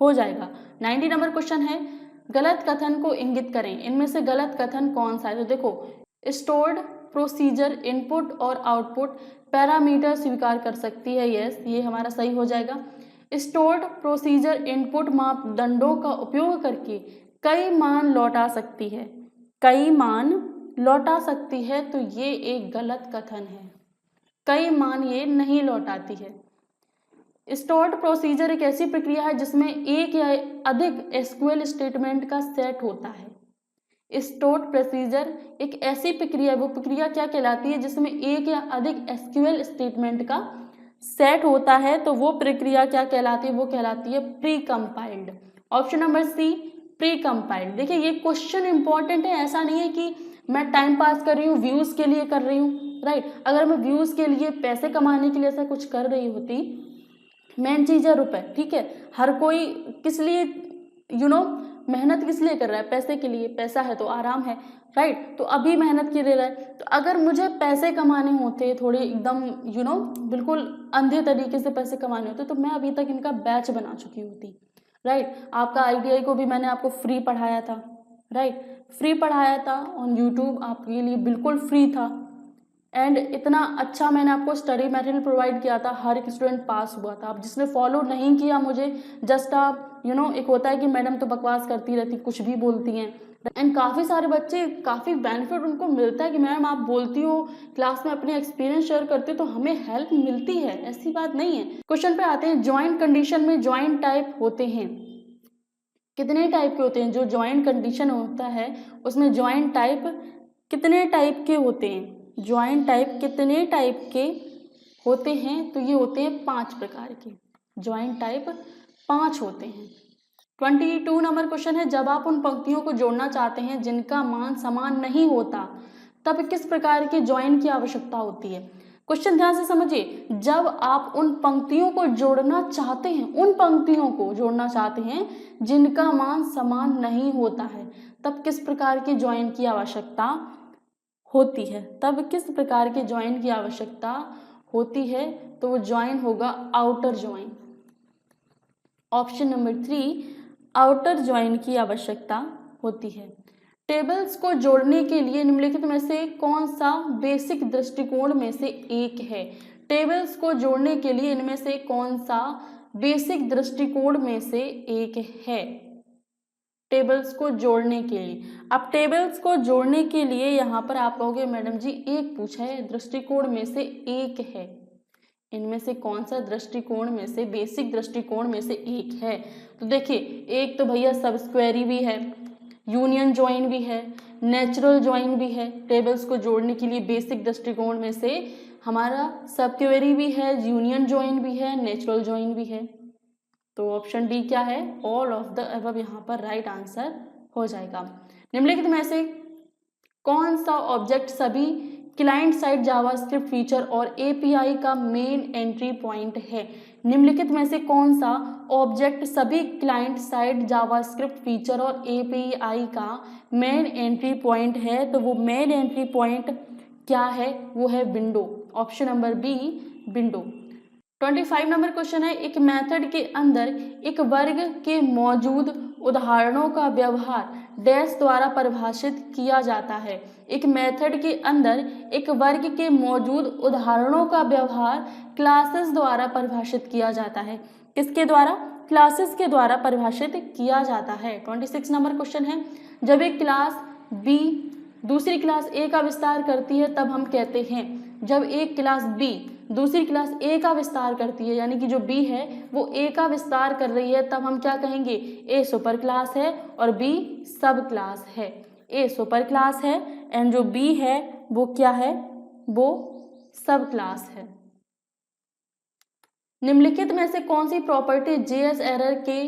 हो जाएगा। 90 नंबर क्वेश्चन है, गलत कथन को इंगित करें। इनमें से गलत कथन कौन सा है, तो देखो स्टोर्ड प्रोसीजर इनपुट और आउटपुट पैरामीटर स्वीकार कर सकती है। यस, ये हमारा सही हो जाएगा। स्टोर्ड प्रोसीजर इनपुट मापदंडों का उपयोग करके कई मान लौटा सकती है। कई मान लौटा सकती है, तो ये एक गलत कथन है। कई मान ये नहीं लौटाती है। स्टोर्ड प्रोसीजर एक ऐसी प्रक्रिया है जिसमें एक या अधिक एसक्यूएल स्टेटमेंट का सेट होता है। स्टोर्ड प्रोसीजर एक ऐसी प्रक्रिया, वो प्रक्रिया क्या कहलाती है जिसमें एक या अधिक एसक्यूएल स्टेटमेंट का सेट होता है, तो वो प्रक्रिया क्या कहलाती है? वो कहलाती है precompiled. Option number C, precompiled. देखिए ये क्वेश्चन इंपॉर्टेंट है, ऐसा नहीं है कि मैं टाइम पास कर रही हूँ, व्यूज के लिए कर रही हूँ, राइट। अगर मैं व्यूज के लिए, पैसे कमाने के लिए ऐसा कुछ कर रही होती, मेन चीज है रुपए, ठीक है। हर कोई किस लिए मेहनत किस लिए कर रहा है? पैसे के लिए। पैसा है तो आराम है, राइट। तो अभी मेहनत के लिए रहा है। तो अगर मुझे पैसे कमाने होते थोड़े एकदम बिल्कुल अंधे तरीके से पैसे कमाने होते, तो मैं अभी तक इनका बैच बना चुकी होती, राइट। आपका ITI को भी मैंने आपको फ्री पढ़ाया था, राइट। फ्री पढ़ाया था ऑन यूट्यूब, आपके लिए बिल्कुल फ्री था। एंड इतना अच्छा मैंने आपको स्टडी मटेरियल प्रोवाइड किया था, हर एक स्टूडेंट पास हुआ था। अब जिसने फॉलो नहीं किया मुझे, जस्ट आप एक होता है कि मैडम तो बकवास करती रहती, कुछ भी बोलती हैं। एंड काफ़ी सारे बच्चे, काफ़ी बेनिफिट उनको मिलता है कि मैम आप बोलती हो क्लास में, अपने एक्सपीरियंस शेयर करते हो, तो हमें हेल्प मिलती है, ऐसी बात नहीं है। क्वेश्चन पे आते हैं। ज्वाइंट कंडीशन में ज्वाइंट टाइप होते हैं। कितने टाइप के होते हैं? जो ज्वाइंट कंडीशन होता है उसमें ज्वाइंट टाइप कितने टाइप के होते हैं? ज्वाइंट टाइप कितने टाइप के होते हैं? तो ये होते हैं 5 प्रकार के। ज्वाइंट टाइप 5 होते हैं। 22 नंबर क्वेश्चन है। जब आप उन पंक्तियों को जोड़ना चाहते हैं जिनका मान समान नहीं होता, तब किस प्रकार के ज्वाइन की आवश्यकता होती है? क्वेश्चन ध्यान से समझिए। जब आप उन पंक्तियों को जोड़ना चाहते हैं, उन पंक्तियों को जोड़ना चाहते हैं जिनका मान समान नहीं होता है, तब किस प्रकार के ज्वाइन की आवश्यकता होती है? तब किस प्रकार के ज्वाइन की आवश्यकता होती है? तो वो ज्वाइन होगा outer join. Option number 3, outer join की आवश्यकता होती है। टेबल्स को जोड़ने के लिए निम्नलिखित में से कौन सा बेसिक दृष्टिकोण में से एक है? टेबल्स को जोड़ने के लिए इनमें से कौन सा बेसिक दृष्टिकोण में से एक है? टेबल्स को जोड़ने के लिए। अब टेबल्स को जोड़ने के लिए यहाँ पर आप कहोगे मैडम जी एक पूछा है, दृष्टिकोण में से एक है। इनमें से कौन सा दृष्टिकोण में से, बेसिक दृष्टिकोण में से एक है? तो देखिए, एक तो भैया सब स्क्वेरी भी है, यूनियन ज्वाइन भी है, नेचुरल ज्वाइन भी है। टेबल्स को जोड़ने के लिए बेसिक दृष्टिकोण में से हमारा सब क्वेरी भी है, यूनियन ज्वाइन भी है, नेचुरल ज्वाइन भी है। तो ऑप्शन डी क्या है? ऑल ऑफ द अबव यहाँ पर राइट आंसर हो जाएगा। निम्नलिखित में से कौन सा ऑब्जेक्ट सभी क्लाइंट साइड जावास्क्रिप्ट फीचर और एपीआई का मेन एंट्री पॉइंट है? निम्नलिखित में से कौन सा ऑब्जेक्ट सभी क्लाइंट साइड जावास्क्रिप्ट फीचर और एपीआई का मेन एंट्री पॉइंट है? तो वो मेन एंट्री पॉइंट क्या है? वो है window. Option number B, window. 25 number question है। एक मेथड के अंदर एक वर्ग के मौजूद उदाहरणों का व्यवहार डैश द्वारा परिभाषित किया जाता है। एक मेथड के अंदर एक वर्ग के मौजूद उदाहरणों का व्यवहार क्लासेस द्वारा परिभाषित किया जाता है। किसके द्वारा? क्लासेस के द्वारा परिभाषित किया जाता है। 26 नंबर क्वेश्चन है। जब एक क्लास बी दूसरी क्लास ए का विस्तार करती है, तब हम कहते हैं, जब एक क्लास बी दूसरी क्लास ए का विस्तार करती है, यानी कि जो बी है वो ए का विस्तार कर रही है, तब हम क्या कहेंगे? ए सुपर क्लास है और बी सब क्लास है। ए सुपर क्लास है एंड जो बी है वो क्या है? वो सब क्लास है। निम्नलिखित में से कौन सी प्रॉपर्टी जेएस एरर के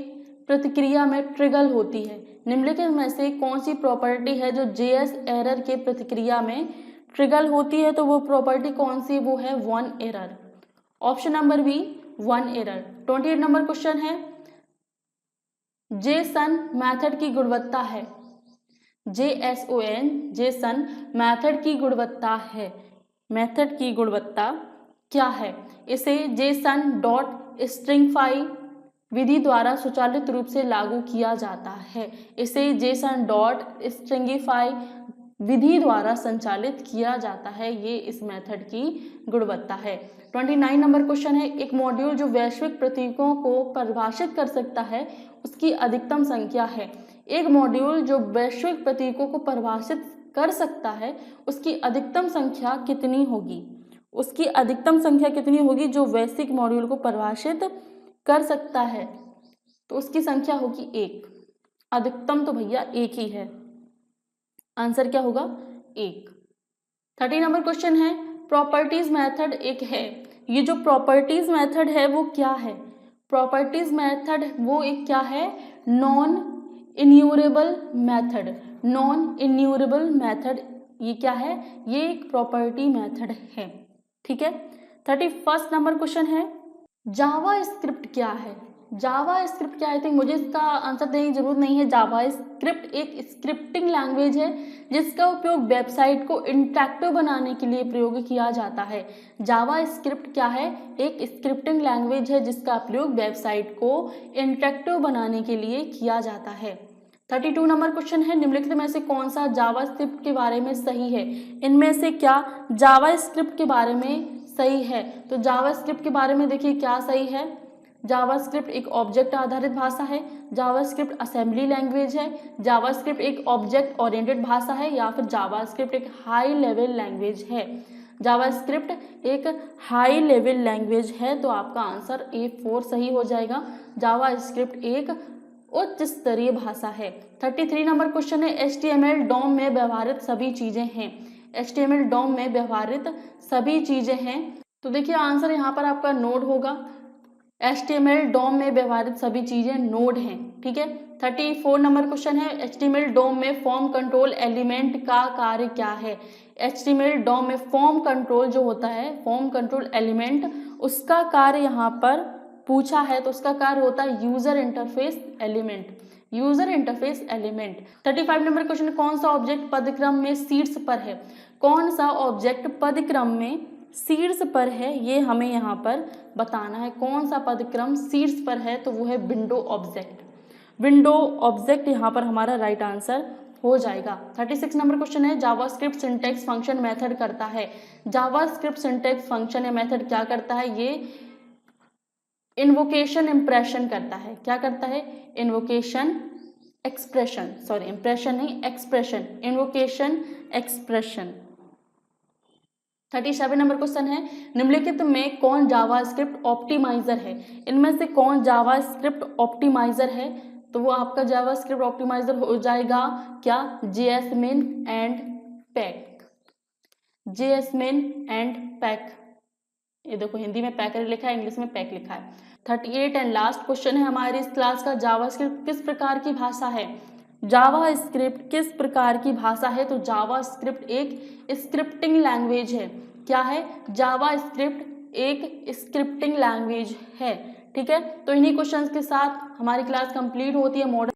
प्रतिक्रिया में ट्रिगर होती है? निम्नलिखित में से कौन सी प्रॉपर्टी है जो जेएस एरर के प्रतिक्रिया में ट्रिगर होती है? तो वो प्रॉपर्टी कौन सी? वो है one error. Option number B, one error. 28 number question है। जेसन मेथड की गुणवत्ता है। JSON जेसन मेथड की गुणवत्ता है। मेथड की गुणवत्ता क्या है? इसे जेसन डॉट स्ट्रिंगफाई विधि द्वारा स्वचालित रूप से लागू किया जाता है। इसे जेसन डॉट स्ट्रिंगिफाई विधि द्वारा संचालित किया जाता है। ये इस मेथड की गुणवत्ता है। 29 नंबर क्वेश्चन है, एक मॉड्यूल जो वैश्विक प्रतीकों को परिभाषित कर सकता है उसकी अधिकतम संख्या है। एक मॉड्यूल जो वैश्विक प्रतीकों को परिभाषित कर सकता है उसकी अधिकतम संख्या कितनी होगी? उसकी अधिकतम संख्या कितनी होगी जो वैश्विक मॉड्यूल को परिभाषित कर सकता है? तो उसकी संख्या होगी 1। अधिकतम तो भैया 1 ही है। आंसर क्या होगा? 1। 30 नंबर क्वेश्चन है, प्रॉपर्टीज मेथड एक है। ये जो प्रॉपर्टीज मेथड है वो क्या है? प्रॉपर्टीज मेथड वो एक क्या है? Non enumerable method. Non enumerable method ये क्या है? ये एक प्रॉपर्टी मेथड है। ठीक है। 31 नंबर क्वेश्चन है, जावा स्क्रिप्ट क्या है? जावा स्क्रिप्ट क्या है? मुझे इसका आंसर देने की जरूरत नहीं है। जावा स्क्रिप्ट एक स्क्रिप्टिंग लैंग्वेज है जिसका उपयोग वेबसाइट को इंटरैक्टिव बनाने के लिए प्रयोग किया जाता है। जावा स्क्रिप्ट क्या है? एक स्क्रिप्टिंग लैंग्वेज है जिसका प्रयोग वेबसाइट को इंटरैक्टिव बनाने के लिए किया जाता है। 32 नंबर क्वेश्चन है, निम्नलिखित में से कौन सा जावा स्क्रिप्ट के बारे में सही है? इनमें से क्या जावा स्क्रिप्ट के बारे में सही है? तो जावा स्क्रिप्ट के बारे में देखिए क्या सही है। जावास्क्रिप्ट एक ऑब्जेक्ट आधारित भाषा है, जावास्क्रिप्ट असेंबली लैंग्वेज है, जावास्क्रिप्ट एक ऑब्जेक्ट ओरिएंटेड भाषा है, या फिर जावास्क्रिप्ट एक हाई लेवल लैंग्वेज है। जावास्क्रिप्ट एक हाई लेवल लैंग्वेज है, तो आपका आंसर A4 सही हो जाएगा। जावास्क्रिप्ट एक उच्च स्तरीय भाषा है। 33 नंबर क्वेश्चन है, HTML डॉम में व्यवहारित सभी चीजें हैं। HTML डॉम में व्यवहारित सभी चीजें हैं, तो देखिए आंसर यहाँ पर आपका नोड होगा। HTML डॉम में व्यवहारित सभी चीजें नोड हैं। ठीक है। 34 नंबर क्वेश्चन है, HTML डॉम में फॉर्म कंट्रोल एलिमेंट का कार्य क्या है? HTML डॉम में फॉर्म कंट्रोल जो होता है, फॉर्म कंट्रोल एलिमेंट, उसका कार्य यहाँ पर पूछा है, तो उसका कार्य होता है user interface element. User interface element. 35 number question, कौन सा ऑब्जेक्ट पदक्रम में शीर्ष पर है? कौन सा ऑब्जेक्ट पदक्रम में शीर्ष पर है, ये हमें यहाँ पर बताना है। कौन सा पदक्रम शीर्ष पर है? तो वो है विंडो ऑब्जेक्ट। विंडो ऑब्जेक्ट यहाँ पर हमारा राइट आंसर हो जाएगा। 36 नंबर क्वेश्चन है, जावास्क्रिप्ट सिंटैक्स फंक्शन मेथड करता है। जावास्क्रिप्ट सिंटैक्स फंक्शन या मेथड क्या करता है? ये इन्वोकेशन इंप्रेशन करता है। क्या करता है? इन्वोकेशन एक्सप्रेशन, सॉरी इंप्रेशन नहीं, expression, invocation expression. 37 number question है, निम्नलिखित में कौन जावास्क्रिप्ट ऑप्टिमाइजर है? इनमें से कौन जावास्क्रिप्ट ऑप्टिमाइजर है? तो वो आपका जावास्क्रिप्ट ऑप्टिमाइजर हो जाएगा क्या? Jasmine and pack. Jasmine and pack, ये देखो हिंदी में पैकर लिखा है, इंग्लिश में पैक लिखा है। 38 एंड लास्ट क्वेश्चन है हमारी इस क्लास का, जावास्क्रिप्ट किस प्रकार की भाषा है? जावास्क्रिप्ट किस प्रकार की भाषा है? तो जावास्क्रिप्ट एक स्क्रिप्टिंग लैंग्वेज है। क्या है? जावास्क्रिप्ट एक स्क्रिप्टिंग लैंग्वेज है। ठीक है। तो इन्हीं क्वेश्चंस के साथ हमारी क्लास कंप्लीट होती है। मॉडल